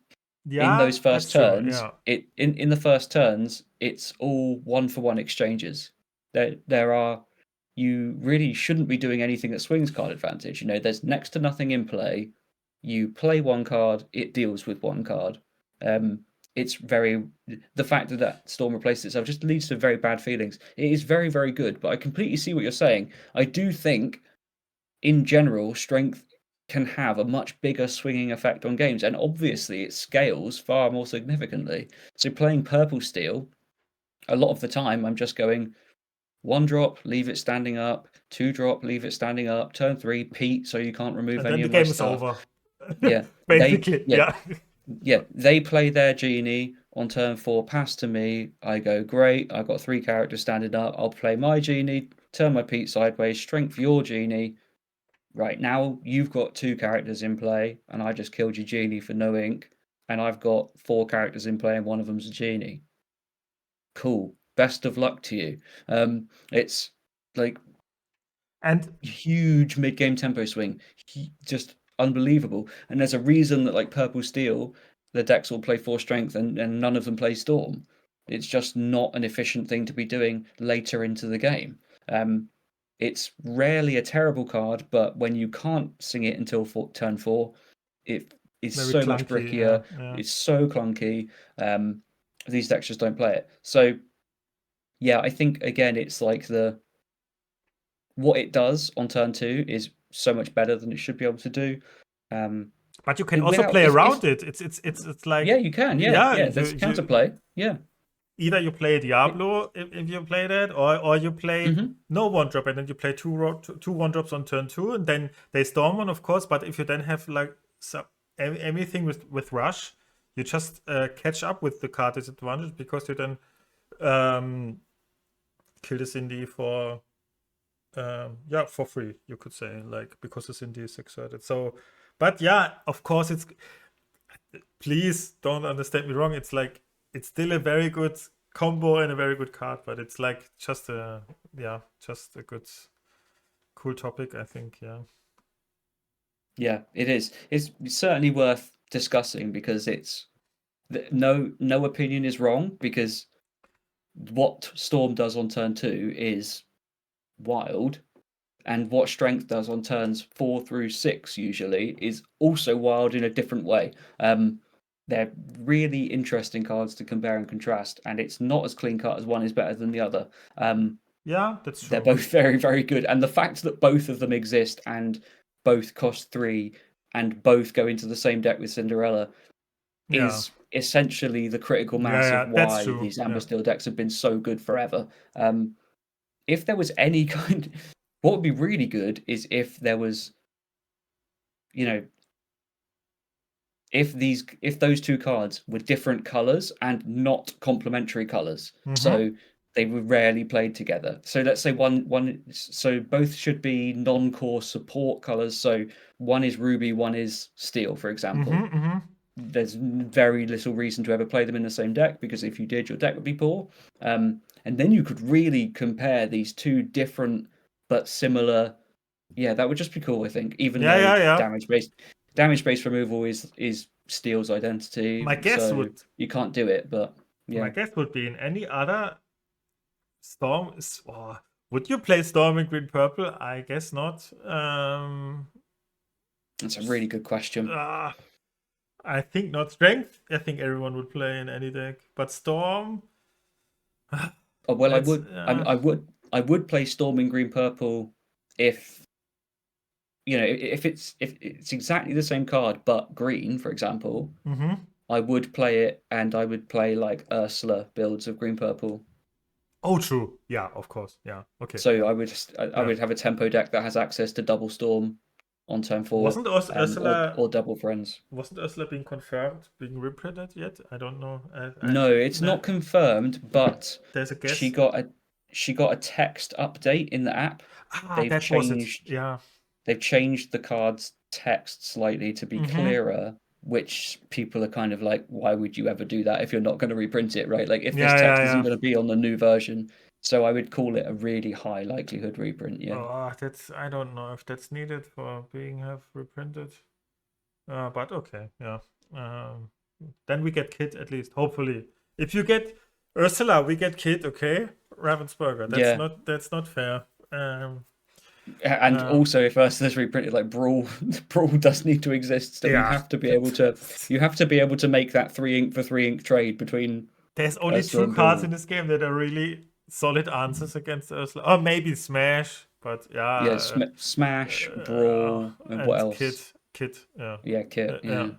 Yeah, those first that's true. turns, Yeah. in the first turns, it's all 1-for-1 exchanges. There are You really shouldn't be doing anything that swings card advantage. There's next to nothing in play. You play one card, it deals with one card. Um, it's very The fact that Storm replaces itself just leads to very bad feelings. It is very, very good, but I completely see what you're saying. I do think in general, strength can have a much bigger swinging effect on games, and obviously it scales far more significantly. So playing purple steel, a lot of the time I'm just going 1 drop, leave it standing up, 2 drop, leave it standing up, turn 3, Pete, so you can't remove And any then the of my game is stuff. over. Yeah, Basically. yeah, Yeah. they play their genie on turn 4, pass to me. I go, great, I've got 3 characters standing up. I'll play my genie, turn my Pete sideways, strength your genie. Right, now you've got 2 characters in play, and I just killed your genie for no ink, and I've got 4 characters in play, and one of them's a genie. Cool. Best of luck to you. It's like And huge mid-game tempo swing, just unbelievable. And there's a reason that like purple steel, the decks all play 4 strength, and none of them play storm. It's just not an efficient thing to be doing later into the game. Um, it's rarely a terrible card, but when you can't sing it until turn 4, it is very so much clunky. Yeah. brickier. Yeah. It's so clunky. These decks just don't play it. So yeah, I think again it's like the what it does on turn 2 is so much better than it should be able to do. Um, But you can also Without play if around it. It's Yeah, like, you can. Yeah, yeah, yeah. you There's you counterplay. Yeah. either you play It, Diablo, if you play that, or you play hmm. no 1-drop, and then you play two 1-drops on turn 2, and then they storm one, of course. But if you then have like anything with rush, you just catch up with the card disadvantage, because you then um, kill the Cindy for yeah, for free, you could say, like, because the Cindy is exerted. So, but yeah, of course, please don't understand me wrong. It's like, it's still a very good combo and a very good card, but it's like just a good, cool topic, I think. Yeah, it is. It's certainly worth discussing because no opinion is wrong, because what Storm does on turn 2 is wild, and what Strength does on turns 4 through 6 usually is also wild in a different way. They're really interesting cards to compare and contrast, and it's not as clean cut as one is better than the other. Yeah, that's They're true. both very, very good, and the fact that both of them exist and both cost 3 and both go into the same deck with Cinderella Yeah. is essentially the critical mass Yeah, of that's why true. these Amber Steel decks have been so good forever. If there was any kind, what would be really good is if there was, if those two cards were different colors and not complementary colors, so they were rarely played together. So let's say so both should be non-core support colors. So one is ruby, one is steel, for example. There's very little reason to ever play them in the same deck, because if you did, your deck would be poor. And then you could really compare these two different but similar. Yeah, that would just be cool, I think. Even though Yeah. damage-based removal is Steel's identity, My guess so would you can't do it. But my yeah, guess would be in any other Storm. Would you play Storm in green purple? I guess not. that's a really good question. I think not. Strength, I think everyone would play in any deck, but Storm. Oh, well, I would play Storm in green purple if if it's exactly the same card but green, for example. I would play it, and I would play like Ursula builds of green purple. Oh, true. Yeah, of course. Yeah. Okay. So yeah. I would have a tempo deck that has access to double Storm on turn 4, Wasn't Ursula or double Friends. Wasn't Ursula being confirmed, being reprinted yet? I don't know. No, it's not confirmed, but There's a guess. she got a text update in the app. That was it. Yeah. They've changed the card's text slightly to be clearer, which people are kind of like, why would you ever do that if you're not going to reprint it, right? Like, if this text isn't going to be on the new version. So I would call it a really high likelihood reprint, yeah. I don't know if that's needed for being reprinted. But okay, yeah. Then we get Kid at least, hopefully. If you get Ursula, we get Kid, okay? Ravensburger. That's not fair. And also, if Ursula's reprinted, like Brawl does need to exist. So you have to be able to make that 3 ink for 3 ink trade between. There's only Ursula 2 cards in this game that are really solid answers against Ursula. Or maybe Smash, but yeah. Yeah, Smash, Brawl, and what else? Kid. Yeah, Kit. Yeah.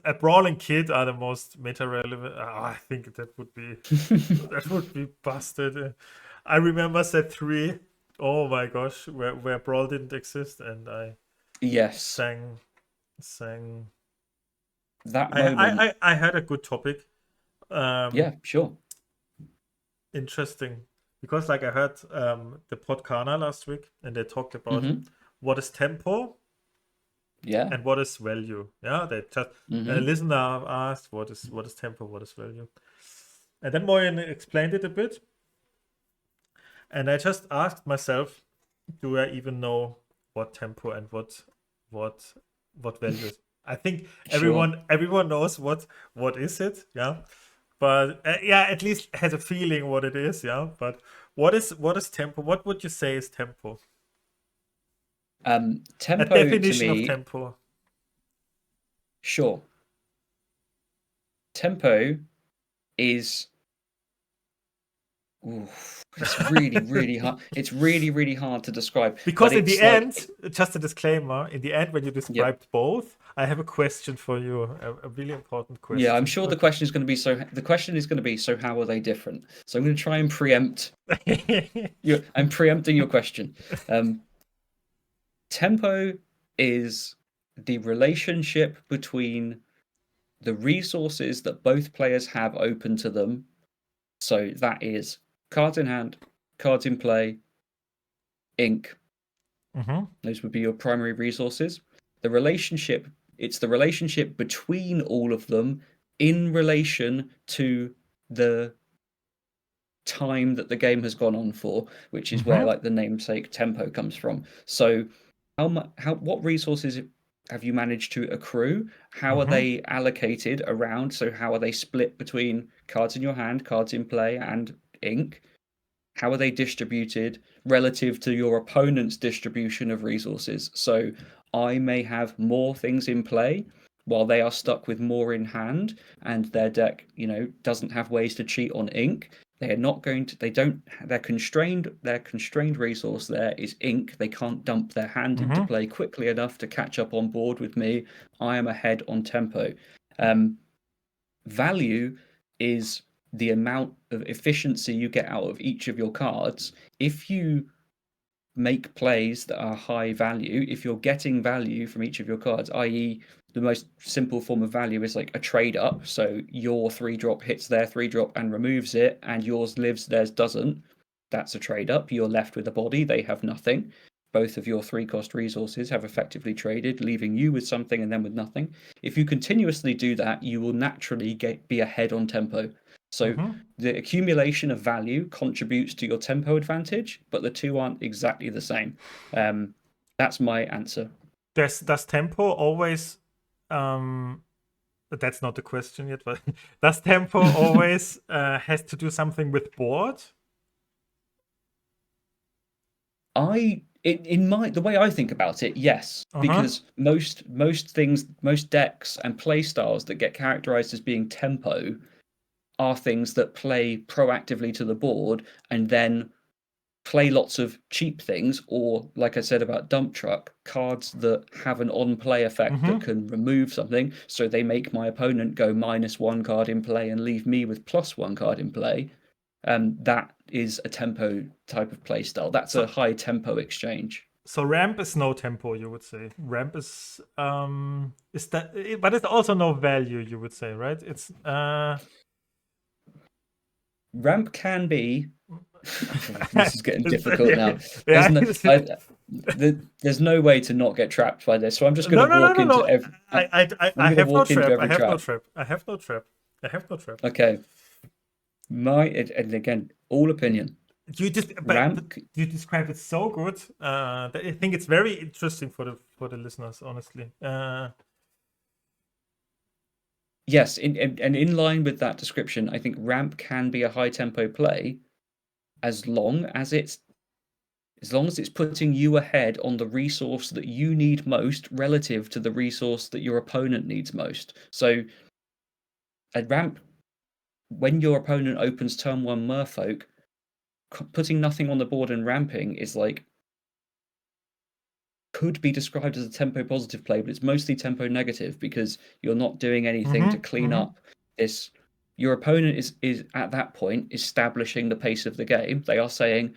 A Brawl and Kid are the most meta relevant. I think that would be busted. I remember set 3. Oh my gosh, where Brawl didn't exist, and I sang that moment. I had a good topic. Yeah, sure. Interesting, because like I heard the Lorcana last week, and they talked about what is tempo, and what is value. Yeah, they just a listener asked what is tempo, what is value, and then Moyen explained it a bit. And I just asked myself, do I even know what tempo and what values? I think everyone knows what is it, yeah. But at least has a feeling what it is, yeah. But what is tempo? What would you say is tempo? Tempo, a definition to me, of tempo. Sure. Tempo is. It's really, really hard. It's really, really hard to describe. Because in the end, just a disclaimer, in the end, when you described both, I have a question for you, a really important question. Yeah, I'm sure the question is going to be so how are they different? So I'm going to try and preempt. I'm preempting your question. Tempo is the relationship between the resources that both players have open to them. So that is cards in hand, cards in play, ink. Those would be your primary resources. It's the relationship between all of them in relation to the time that the game has gone on for, which is where like the namesake tempo comes from. So what resources have you managed to accrue? How are they allocated around? So how are they split between cards in your hand, cards in play, and ink? How are they distributed relative to your opponent's distribution of resources? So I may have more things in play while they are stuck with more in hand, and their deck, doesn't have ways to cheat on ink. They are not going to. They don't. Their constrained resource there is ink. They can't dump their hand into play quickly enough to catch up on board with me. I am ahead on tempo. Value is the amount of efficiency you get out of each of your cards. If you make plays that are high value, if you're getting value from each of your cards, i.e., the most simple form of value is like a trade up. So your 3-drop hits their 3-drop and removes it, and yours lives, theirs doesn't. That's a trade up. You're left with a body, they have nothing. Both of your 3-cost resources have effectively traded, leaving you with something and them with nothing. If you continuously do that, you will naturally be ahead on tempo. So the accumulation of value contributes to your tempo advantage, but the two aren't exactly the same. That's my answer. Does tempo always that's not the question yet, but does tempo always has to do something with board? The way I think about it, yes, because most things, most decks and play styles that get characterized as being tempo are things that play proactively to the board and then play lots of cheap things, or like I said about Dumptruck, cards that have an on-play effect that can remove something, so they make my opponent go -1 card in play and leave me with +1 card in play. That is a tempo type of play style. That's a high tempo exchange. So ramp is no tempo, you would say. Ramp is that, but it's also no value, you would say, right? It's ramp can be. This is getting difficult now. Yeah. There's no way to not get trapped by this, so I'm just going to walk into every. I have no trap. I have no trap. I have no trap. I have no trap. Okay. And again, all opinion. You describe it so good. That I think it's very interesting for the listeners, honestly. Yes, and in line with that description, I think ramp can be a high tempo play as long as it's putting you ahead on the resource that you need most relative to the resource that your opponent needs most. So a ramp, when your opponent opens turn 1 Merfolk, putting nothing on the board and ramping is like, could be described as a tempo positive play, but it's mostly tempo negative because you're not doing anything to clean up this. Your opponent is at that point establishing the pace of the game. They are saying,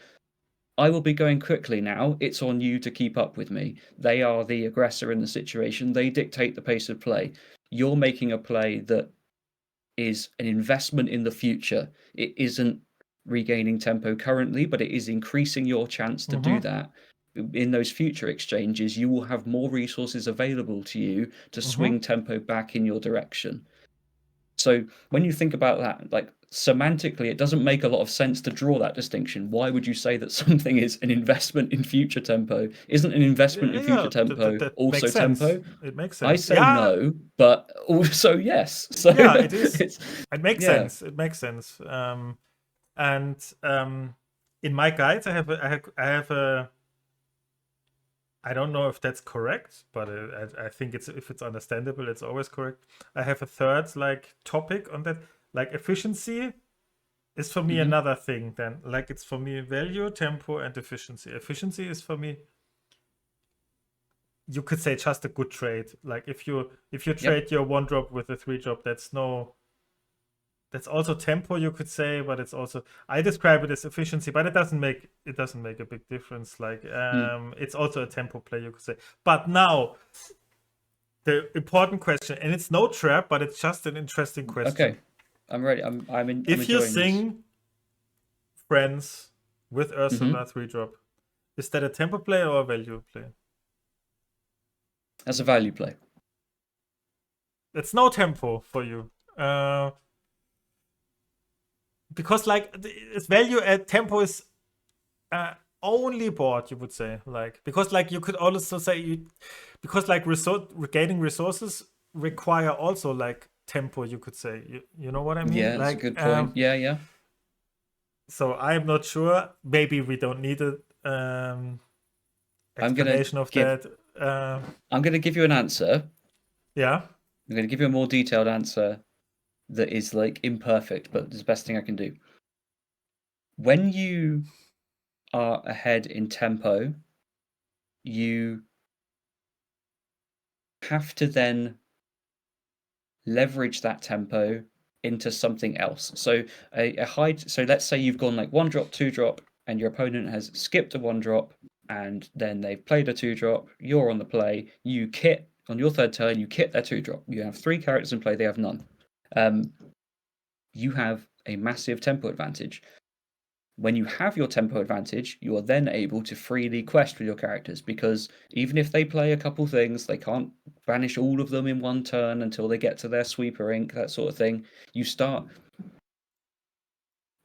I will be going quickly now. It's on you to keep up with me. They are the aggressor in the situation. They dictate the pace of play. You're making a play that is an investment in the future. It isn't regaining tempo currently, but it is increasing your chance to do that. In those future exchanges, you will have more resources available to you to swing tempo back in your direction. So when you think about that, like semantically, it doesn't make a lot of sense to draw that distinction. Why would you say that something is an investment in future tempo? Isn't an investment in future tempo that also tempo? It makes sense. I say no, but also yes. So yeah, it is. It makes sense. It makes sense. In my guides, I have a. I don't know if that's correct, but I think if it's understandable, it's always correct. I have a third topic on that. Like efficiency is for me another thing. Then it's for me value, tempo, and efficiency. Efficiency is for me, you could say, just a good trade. Like if you trade your 1-drop with a 3-drop, that's also tempo, you could say, but it's also, I describe it as efficiency, but it doesn't make a big difference. It's also a tempo play, you could say. But now the important question, and it's no trap, but it's just an interesting question. Okay, I'm ready. If you sing Friends with Ursula 3-drop, is that a tempo play or a value play? That's a value play. It's no tempo for you. because like its value at tempo is only board, you would say, like, because like you could also say because like regaining resources require also like tempo, you could say, you know what I mean? Yeah, that's a Like good point. Yeah. so I'm not sure, maybe we don't need a explanation of that. I'm gonna give you an answer. Yeah. I'm gonna give you a more detailed answer that is like imperfect, but it's the best thing I can do. When you are ahead in tempo, you have to then leverage that tempo into something else. So so let's say you've gone like 1 drop, 2 drop, and your opponent has skipped a 1 drop, and then they've played a 2 drop. You're on the play. You kit on your third turn. You kit their 2 drop. You have 3 characters in play. They have none. You have a massive tempo advantage. When you have your tempo advantage, you are then able to freely quest with your characters, because even if they play a couple things, they can't banish all of them in one turn until they get to their sweeper ink, that sort of thing. You start.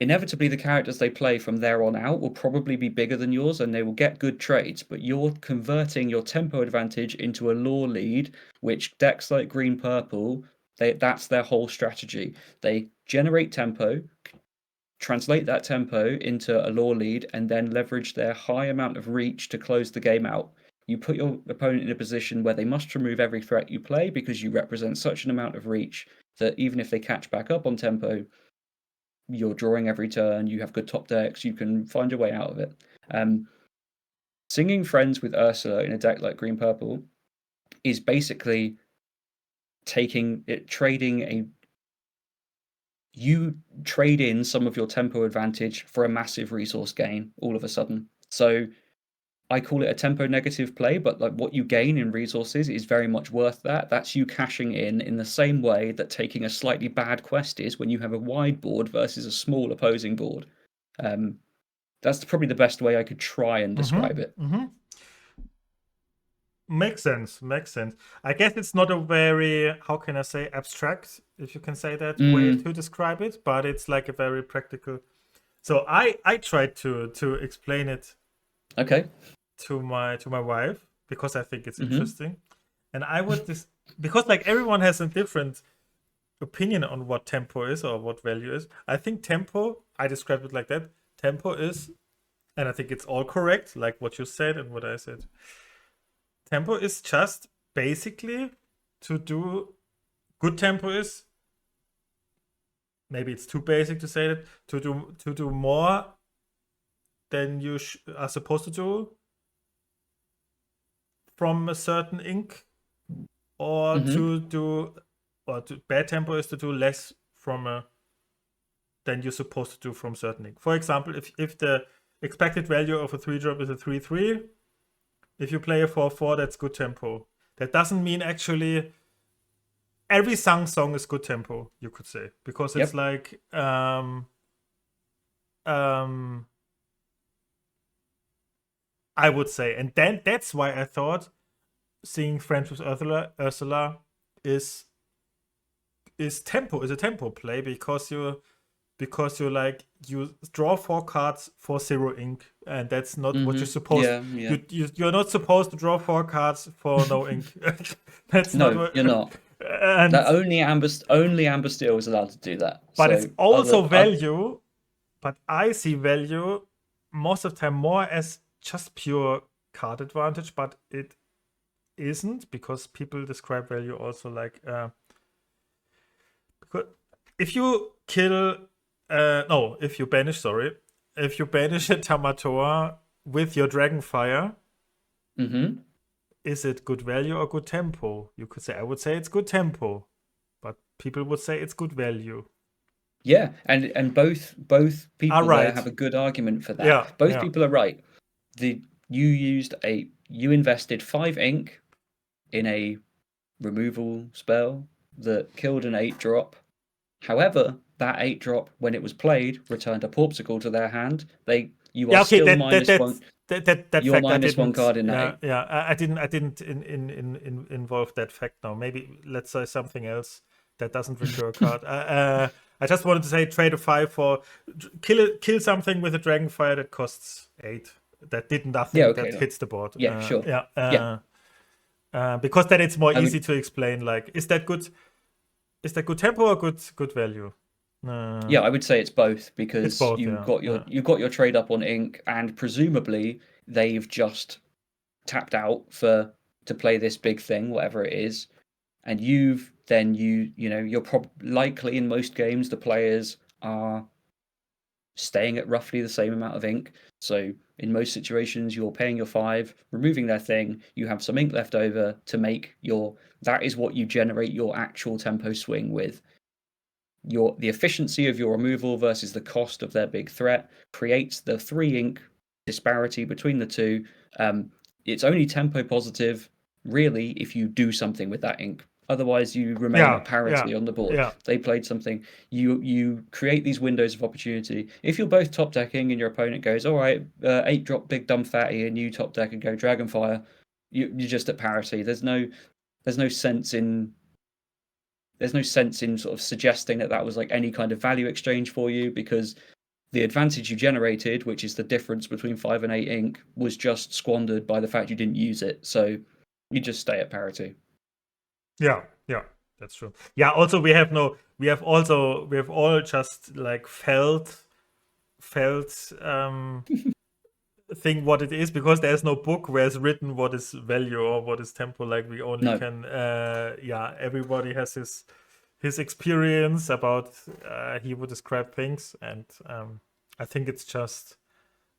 Inevitably, the characters they play from there on out will probably be bigger than yours and they will get good trades, but you're converting your tempo advantage into a lore lead, which decks like green purple, that's their whole strategy. They generate tempo, translate that tempo into a lore lead, and then leverage their high amount of reach to close the game out. You put your opponent in a position where they must remove every threat you play because you represent such an amount of reach that even if they catch back up on tempo, you're drawing every turn, you have good top decks, you can find your way out of it. Singing Friends with Ursula in a deck like green purple is basically you trade in some of your tempo advantage for a massive resource gain all of a sudden. So I call it a tempo negative play, but like what you gain in resources is very much worth that. That's you cashing in the same way that taking a slightly bad quest is when you have a wide board versus a small opposing board. That's probably the best way I could try and describe it. Makes sense. I guess it's not a very, how can I say, abstract, if you can say that, way to describe it, but it's like a very practical. So I tried to explain it. Okay. To my wife, because I think it's interesting, and I would because like everyone has a different opinion on what tempo is or what value is. I think tempo, I described it like that. Tempo is, and I think it's all correct, like what you said and what I said. Tempo is just basically to do good. Tempo is, maybe it's too basic to say that, to do more than you are supposed to do from a certain ink, or bad tempo is to do less from than you're supposed to do from certain ink. For example, if the expected value of a 3-drop is a 3/3, if you play a 4/4, that's good tempo. That doesn't mean actually every song is good tempo, you could say, because it's like I would say, and then that's why I thought seeing Friends with Ursula is a tempo play, because you like you draw 4 cards for 0 ink, and that's not what you're supposed. Yeah. You're not supposed to draw 4 cards for no ink. That's no, not what you're not. And that only Amber Steel is allowed to do that. But so it's also value. But I see value most of the time more as just pure card advantage, but it isn't, because people describe value also like if you kill if you banish a Tamatoa with your Dragonfire, is it good value or good tempo? You could say, I would say it's good tempo, but people would say it's good value. Yeah, and both people right. there have a good argument for that. Yeah, both people are right. You invested 5 ink in a removal spell that killed an 8-drop. However, that 8-drop, when it was played, returned a Porpsicle to their hand. You are still minus one. You're minus 1 card in that. I didn't involve that fact now. Maybe let's say something else that doesn't recur a card. I just wanted to say trade a 5 for kill something with a Dragonfire that costs 8. That did Yeah, nothing, okay. that No. hits the board. Yeah, sure. Yeah. Because then it's more I easy would, to explain, like, is that good tempo or good value? yeah, I would say it's both, It's because both, yeah. you've got your trade up on ink, and presumably they've just tapped out to play this big thing, whatever it is, and you're likely, in most games the players are staying at roughly the same amount of ink. So in most situations, you're paying your 5, removing their thing, you have some ink left over to make that is what you generate your actual tempo swing with. The efficiency of your removal versus the cost of their big threat creates the 3 ink disparity between the two. It's only tempo positive, really, if you do something with that ink. Otherwise, you remain at parity on the board. Yeah. They played something. You create these windows of opportunity. If you're both top decking and your opponent goes, all right, 8 drop big dumb fatty, and you top deck and go Dragonfire, you're just at parity. There's no sense in sort of suggesting that was like any kind of value exchange for you, because the advantage you generated, which is the difference between 5 and 8 ink, was just squandered by the fact you didn't use it. So you just stay at parity. Yeah, that's true. Yeah, also we have all just like felt thing what it is, because there's no book where it's written what is value or what is tempo. Like we only can everybody has his experience about he would describe things, and I think it's just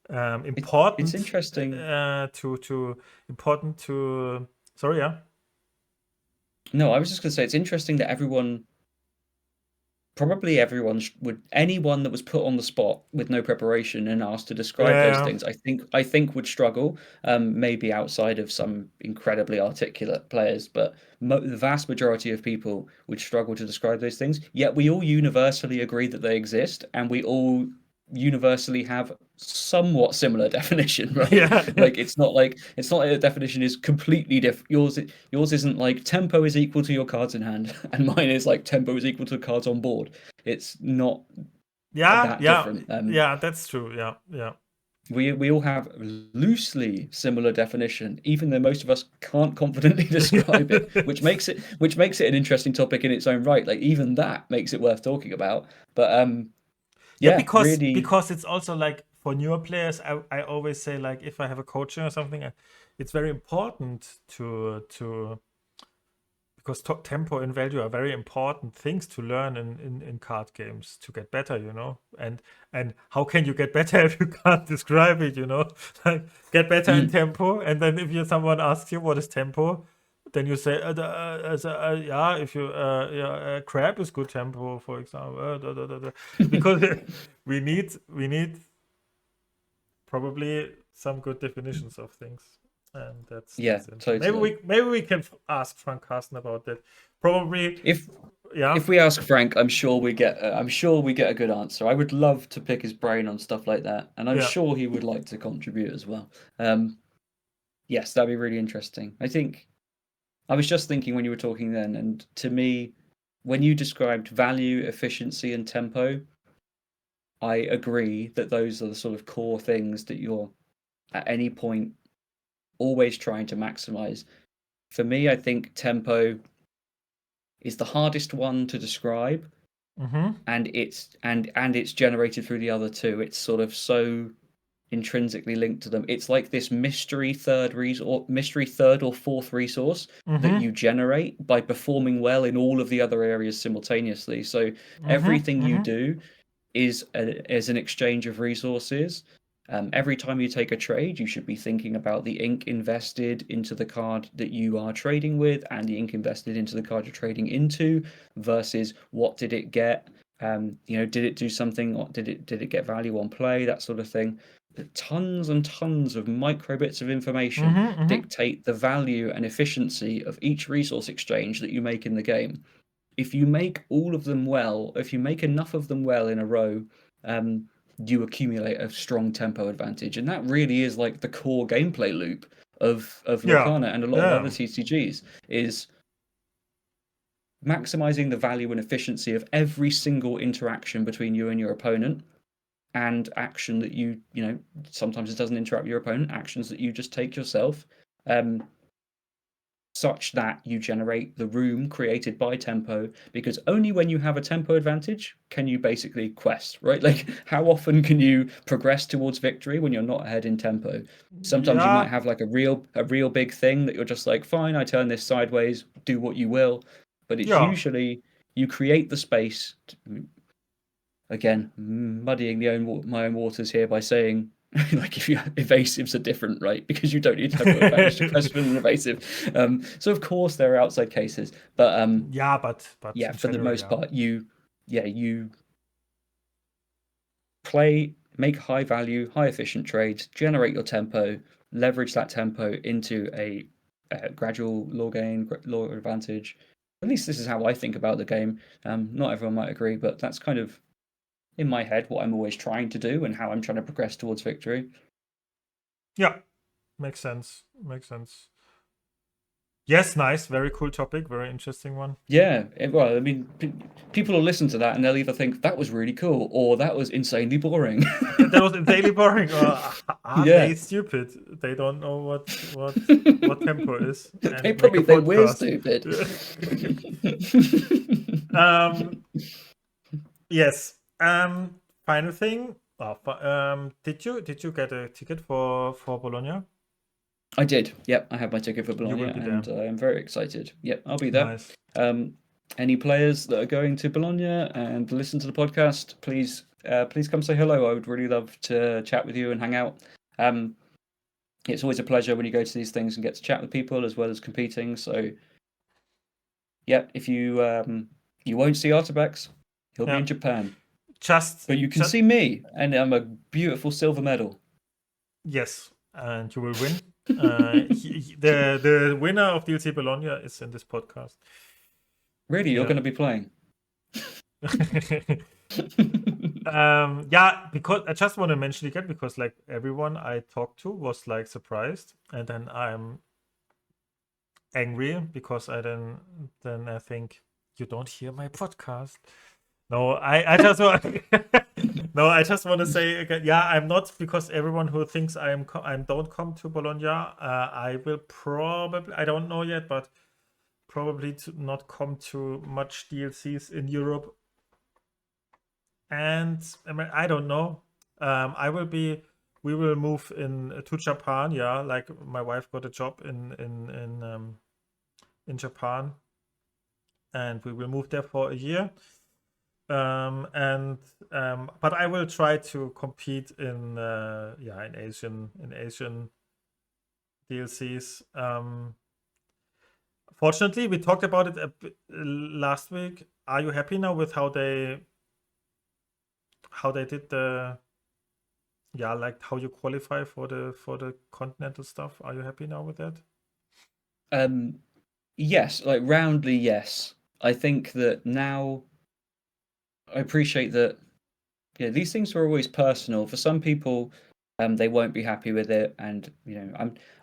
important. It's interesting to sorry, yeah. No, I was just going to say it's interesting that probably everyone anyone that was put on the spot with no preparation and asked to describe those things, I think would struggle. Maybe outside of some incredibly articulate players, but the vast majority of people would struggle to describe those things. Yet we all universally agree that they exist, and we all universally have somewhat similar definition, right? Like it's not like the definition is completely different. Yours isn't like tempo is equal to your cards in hand, and mine is like tempo is equal to cards on board. It's not that different. Yeah, that's true. Yeah. We all have loosely similar definition, even though most of us can't confidently describe it, which makes it an interesting topic in its own right. Like even that makes it worth talking about. But because it's also like for newer players, I always say, like, if I have a coaching or something, it's very important to because tempo and value are very important things to learn in card games to get better, and how can you get better if you can't describe it, like get better in tempo, and then if someone asks you what is tempo, then you say if you crab is good tempo, for example, because we need probably some good definitions of things, and that's totally. Maybe we can ask Frank Carsten about that. Probably if we ask Frank, I'm sure we get a good answer. I would love to pick his brain on stuff like that, and I'm sure he would like to contribute as well. Yes, that'd be really interesting. I think I was just thinking when you were talking then, and to me, when you described value, efficiency, and tempo, I agree that those are the sort of core things that you're at any point always trying to maximize. For me, I think tempo is the hardest one to describe, and it's generated through the other two. It's sort of so intrinsically linked to them. It's like this mystery third or fourth resource that you generate by performing well in all of the other areas simultaneously. So everything you do is an exchange of resources. Every time you take a trade, you should be thinking about the ink invested into the card that you are trading with, and the ink invested into the card you're trading into, versus what did it get? Did it do something? Or did it get value on play? That sort of thing. Tons and tons of micro bits of information dictate the value and efficiency of each resource exchange that you make in the game. If you make all of them well, if you make enough of them well in a row, you accumulate a strong tempo advantage, and that really is like the core gameplay loop of Lorcana and a lot of other TCGs. Is maximizing the value and efficiency of every single interaction between you and your opponent, and action that you know, sometimes it doesn't interrupt your opponent, actions that you just take yourself, such that you generate the room created by tempo, because only when you have a tempo advantage can you basically quest, right? Like, how often can you progress towards victory when you're not ahead in tempo? Sometimes you might Yeah, have like a real big thing that you're just like, fine, I turn this sideways, do what you will. But it's yeah, usually you create the space again, muddying my own waters here by saying, like, if you evasives are different, right? Because you don't need tempo advantage to quest with an evasive. So of course there are outside cases, but yeah, but yeah, in for the general, most yeah. part, you make high value, high efficient trades, generate your tempo, leverage that tempo into a gradual law gain, law advantage. At least this is how I think about the game. Not everyone might agree, but that's kind of in my head what I'm always trying to do and how I'm trying to progress towards victory. Yeah, makes sense. Makes sense. Yes, nice. Very cool topic. Very interesting one. Yeah, well, I mean, people will listen to that and they'll either think that was really cool or that was insanely boring. That was insanely boring. Or are they Yeah. stupid? They don't know what tempo is They and make a probably think we're podcast. stupid. um. Yes. Final thing. Did you get a ticket for Bologna? I did. Yep, I have my ticket for You Bologna will be there. and I'm very excited. Yep, I'll be there. Nice. Any players that are going to Bologna and listen to the podcast, please come say hello. I would really love to chat with you and hang out. It's always a pleasure when you go to these things and get to chat with people as well as competing. So, yeah, if you won't see Artabax, he'll be Yeah. in Japan, Just but you can just see me, and I'm a beautiful silver medal. yes, and you will win. The winner of DLC Bologna is in this podcast. Really, you're Yeah. going to be playing. Yeah, because I just want to mention again, because like everyone I talked to was like surprised, and then I'm angry because then I think you don't hear my podcast. No, I just want no, I just want to say again, yeah, I'm not, because everyone who thinks I don't come to Bologna, I will probably, I don't know yet, but probably to not come to much DLCs in Europe. And I mean, I don't know. We will move to Japan. Yeah, like my wife got a job in Japan, and we will move there for a year. And but I will try to compete in Asian DLCs. Fortunately, we talked about it last week. Are you happy now with how they did like how you qualify for the continental stuff? Are you happy now with that? Yes, like roundly, yes. I think that now I appreciate that. Yeah, these things are always personal. For some people, they won't be happy with it, and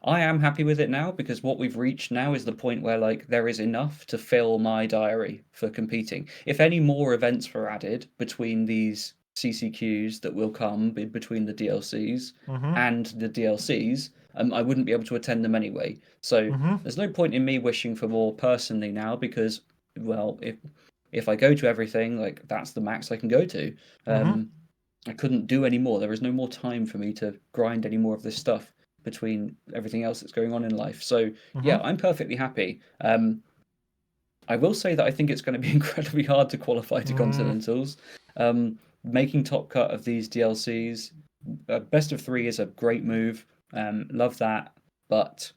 I am happy with it now, because what we've reached now is the point where like there is enough to fill my diary for competing. If any more events were added between these CCQs that will come between the DLCs Mm-hmm. and the DLCs, I wouldn't be able to attend them anyway. So Mm-hmm. there's no point in me wishing for more personally now, because, well, if I go to everything, like that's the max I can go to. Mm-hmm. I couldn't do any more. There is no more time for me to grind any more of this stuff between everything else that's going on in life. So yeah, Mm-hmm. I'm perfectly happy. I will say that I think it's going to be incredibly hard to qualify to Mm. Continentals. Making top cut of these DLCs, best of three is a great move. Love that, but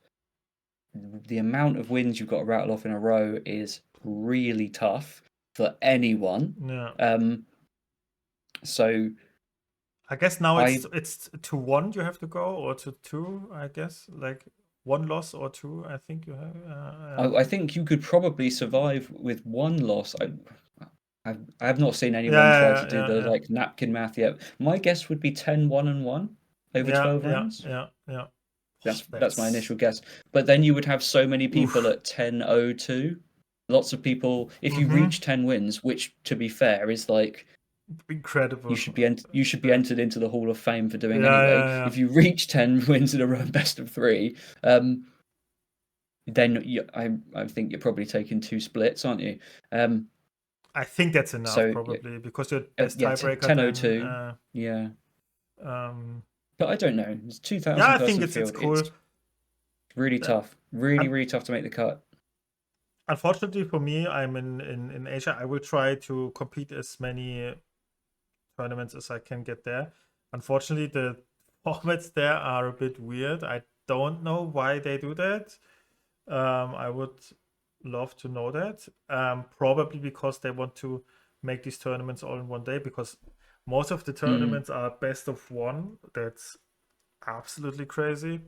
the amount of wins you've got to rattle off in a row is really tough for anyone. Yeah. So I guess now I it's to one you have to go, or to two. I guess like one loss or two. I think you have. I think you could probably survive with one loss. I have not seen anyone try Yeah, to do yeah, the yeah, like napkin math yet. My guess would be 10-1-1 over yeah, 12 yeah, rounds. yeah, yeah. That's my That's initial guess. But then you would have so many people oof. at 10-0-2. Lots of people, if you reach 10 wins, which to be fair is like Incredible. you should be entered into the Hall of Fame for doing Yeah, anyway. yeah. If you reach 10 wins in a row, best of 3, then I think you're probably taking 2 splits, aren't you? I think that's enough So probably because you're best yeah, tiebreaker 10:02. Yeah, um, but I don't know. It's yeah, 2,000 I think person it's field. cool. It's really tough. Really tough to make the cut. Unfortunately for me, I'm in Asia. I will try to compete as many tournaments as I can get there. Unfortunately, the formats there are a bit weird. I don't know why they do that. I would love to know that. Probably because they want to make these tournaments all in one day, because most of the tournaments are best of one. That's absolutely crazy.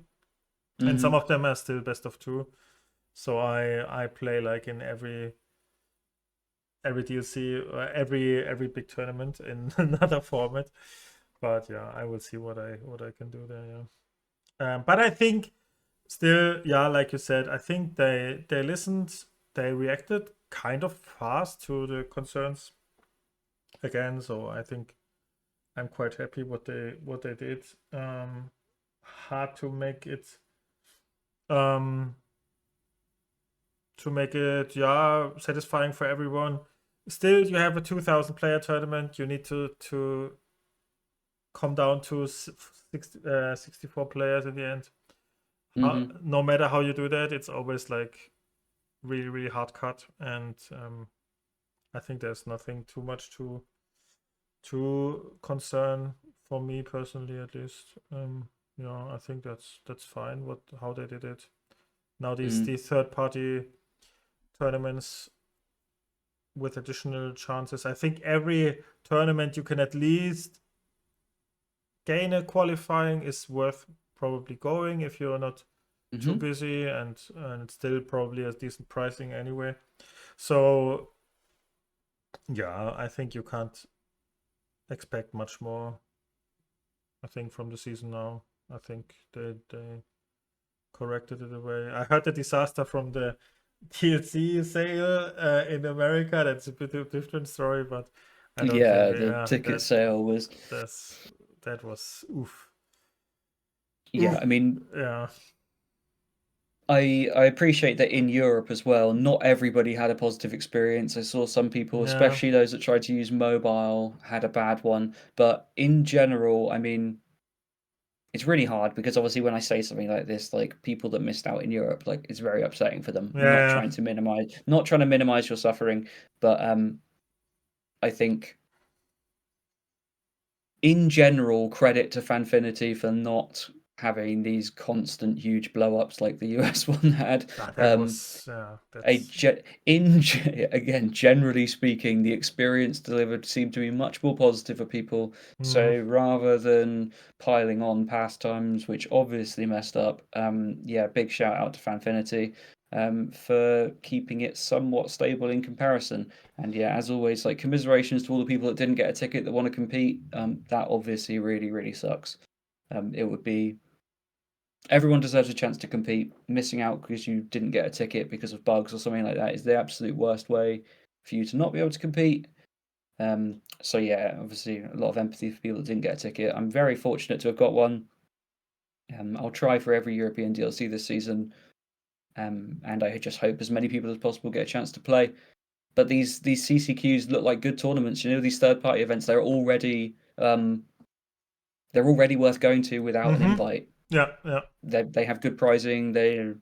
And some of them are still best of two. So I play like in every DLC, every big tournament in another format. But yeah, I will see what I can do there. Yeah. But I think still, yeah, like you said, I think they listened, they reacted kind of fast to the concerns again. So I think I'm quite happy what they did. Hard to make it yeah, satisfying for everyone. Still, you have a 2,000 player tournament. You need to come down to 64 players in the end. No matter how you do that, it's always like really hard cut, and I think there's nothing too much to concern for me personally, at least. Yeah, I think that's fine how they did it. Now these third party tournaments with additional chances. I think every tournament you can at least gain a qualifying is worth probably going if you're not too busy, and still probably a decent pricing anyway. So yeah, I think you can't expect much more, I think, from the season now. I think they corrected it away. I heard the disaster from the DLC sale in America. That's a bit of a different story, but I don't Yeah, think the ticket sale was. that was oof. Yeah, Oof. I mean, Yeah. I appreciate that in Europe as well, not everybody had a positive experience. I saw some people, Yeah. especially those that tried to use mobile, had a bad one. But in general, I mean, it's really hard because obviously when I say something like this, like people that missed out in Europe, like it's very upsetting for them. I'm Yeah. not trying to minimize your suffering, but I think in general, credit to Fanfinity for not having these constant huge blow ups like the US one had. That was that's Again, generally speaking, the experience delivered seemed to be much more positive for people. So rather than piling on pastimes, which obviously messed up, yeah, big shout out to Fanfinity for keeping it somewhat stable in comparison. And yeah, as always, like commiserations to all the people that didn't get a ticket that want to compete. That obviously really sucks. It would be everyone deserves a chance to compete. Missing out because you didn't get a ticket because of bugs or something like that is the absolute worst way for you to not be able to compete. So yeah, obviously a lot of empathy for people that didn't get a ticket. I'm very fortunate to have got one. I'll try for every European DLC this season, and I just hope as many people as possible get a chance to play. But these CCQs look like good tournaments. You know, these third party events, they're already worth going to without an invite. yeah. They have good pricing. They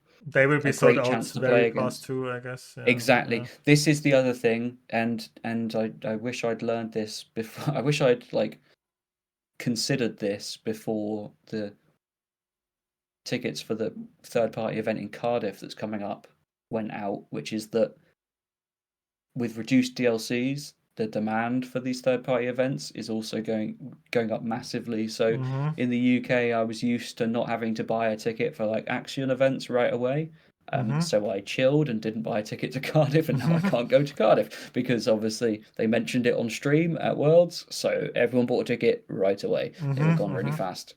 will be a sold great out chance to very play fast against. too, I guess. Yeah, Exactly. yeah. This is the other thing, and I wish I'd learned this before. I wish I'd like considered this before the tickets for the third party event in Cardiff that's coming up went out, which is that with reduced DLCs, the demand for these third party events is also going up massively. So in the UK, I was used to not having to buy a ticket for like action events right away. So I chilled and didn't buy a ticket to Cardiff, and now I can't go to Cardiff because obviously they mentioned it on stream at Worlds, so everyone bought a ticket right away. They were gone really fast.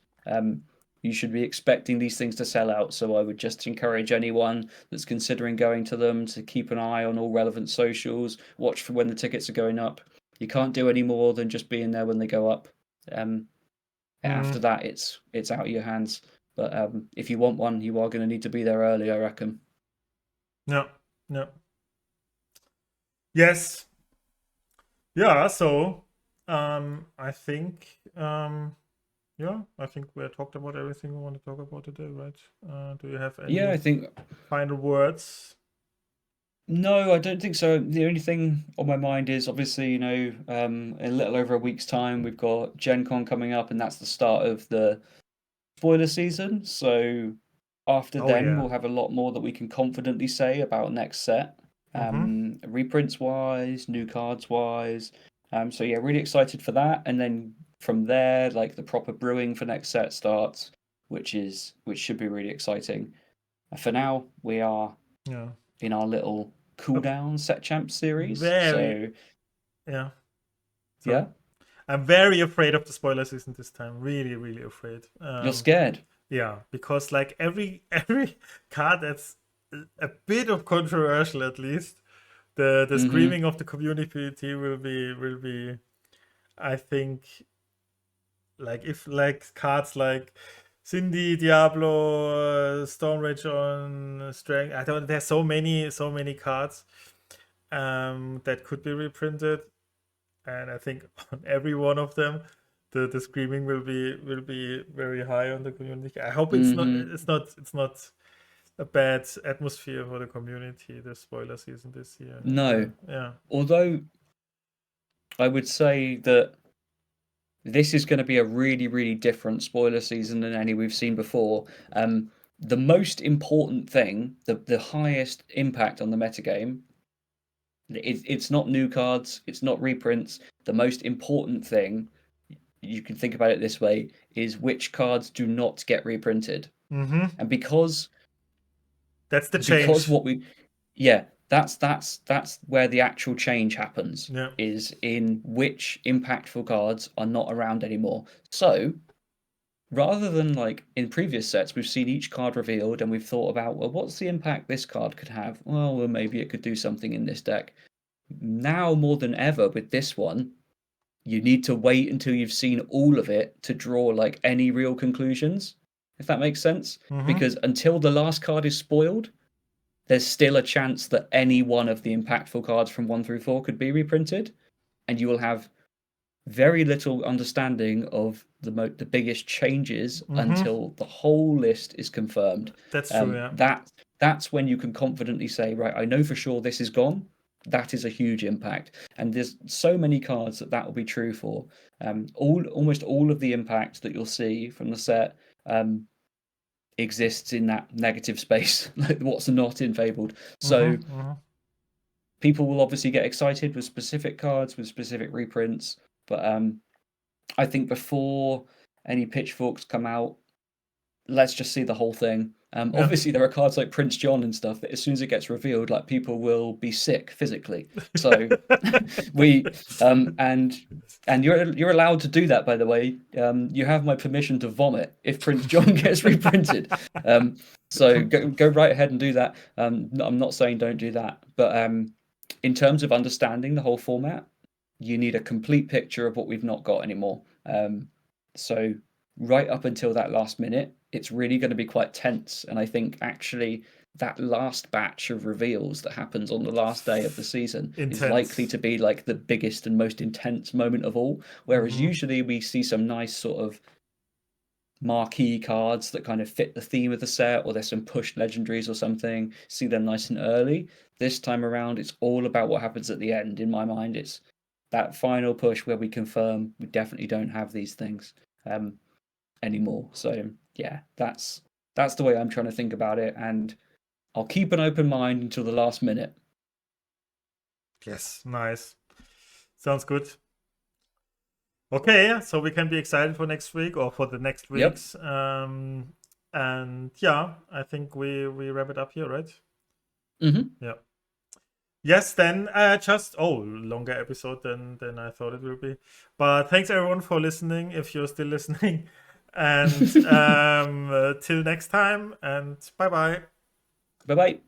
You should be expecting these things to sell out. So I would just encourage anyone that's considering going to them to keep an eye on all relevant socials, watch for when the tickets are going up. You can't do any more than just being there when they go up. After that, it's out of your hands. But if you want one, you are going to need to be there early, I reckon. No. Yes. Yeah, so I think I think we talked about everything we want to talk about today, right? Do you have any I think final words? No, I don't think so. The only thing on my mind is obviously, in a little over a week's time, we've got Gen Con coming up, and that's the start of the spoiler season. So after then, we'll have a lot more that we can confidently say about next set, reprints wise, new cards wise. So yeah, really excited for that. And then from there, like the proper brewing for next set starts, which should be really exciting. For now, we are in our little cooldown set champ series. Yeah. Yeah. I'm very afraid of the spoiler season this time. Really, really afraid. You're scared. Yeah, because like every card that's a bit of controversial, at least the screaming of the community will be I think, like if like cards like Cindy, Diablo, Storm Rage on Strength. I don't. There's so many cards that could be reprinted, and I think on every one of them, the screaming will be very high on the community. I hope it's not a bad atmosphere for the community. The spoiler season this year. No. Yeah. Although I would say that this is going to be a really, really different spoiler season than any we've seen before. The most important thing, the highest impact on the metagame, it's not new cards, it's not reprints. The most important thing, you can think about it this way, is which cards do not get reprinted. And because that's the change. Because that's where the actual change happens. Yeah. Is in which impactful cards are not around anymore. So rather than like in previous sets, we've seen each card revealed and we've thought about, well, what's the impact this card could have? Well, maybe it could do something in this deck. Now more than ever with this one, you need to wait until you've seen all of it to draw like any real conclusions, if that makes sense. Because until the last card is spoiled, there's still a chance that any one of the impactful cards from 1 through 4 could be reprinted, and you will have very little understanding of the biggest changes until the whole list is confirmed. That's true, yeah. That's when you can confidently say, right, I know for sure this is gone. That is a huge impact, and there's so many cards that will be true for. Almost all of the impact that you'll see from the set exists in that negative space, like what's not in Fabled. So people will obviously get excited with specific cards, with specific reprints, but I think before any pitchforks come out, let's just see the whole thing. Obviously, there are cards like Prince John and stuff that as soon as it gets revealed, like people will be sick physically. So we and you're allowed to do that, by the way. You have my permission to vomit if Prince John gets reprinted. So go right ahead and do that. I'm not saying don't do that, but in terms of understanding the whole format, you need a complete picture of what we've not got anymore. So right up until that last minute, it's really going to be quite tense. And I think actually that last batch of reveals that happens on the last day of the season is likely to be like the biggest and most intense moment of all. Whereas usually we see some nice sort of marquee cards that kind of fit the theme of the set, or there's some pushed legendaries or something, see them nice and early. This time around, it's all about what happens at the end. In my mind, it's that final push where we confirm we definitely don't have these things anymore. So yeah, that's the way I'm trying to think about it, and I'll keep an open mind until the last minute. Yes, nice. Sounds good. Okay, so we can be excited for next week or for the next weeks. Yep. And yeah, I think we wrap it up here, right? Yeah. Yes, then longer episode than I thought it will be. But thanks everyone for listening, if you're still listening. And till next time, and bye bye. Bye bye.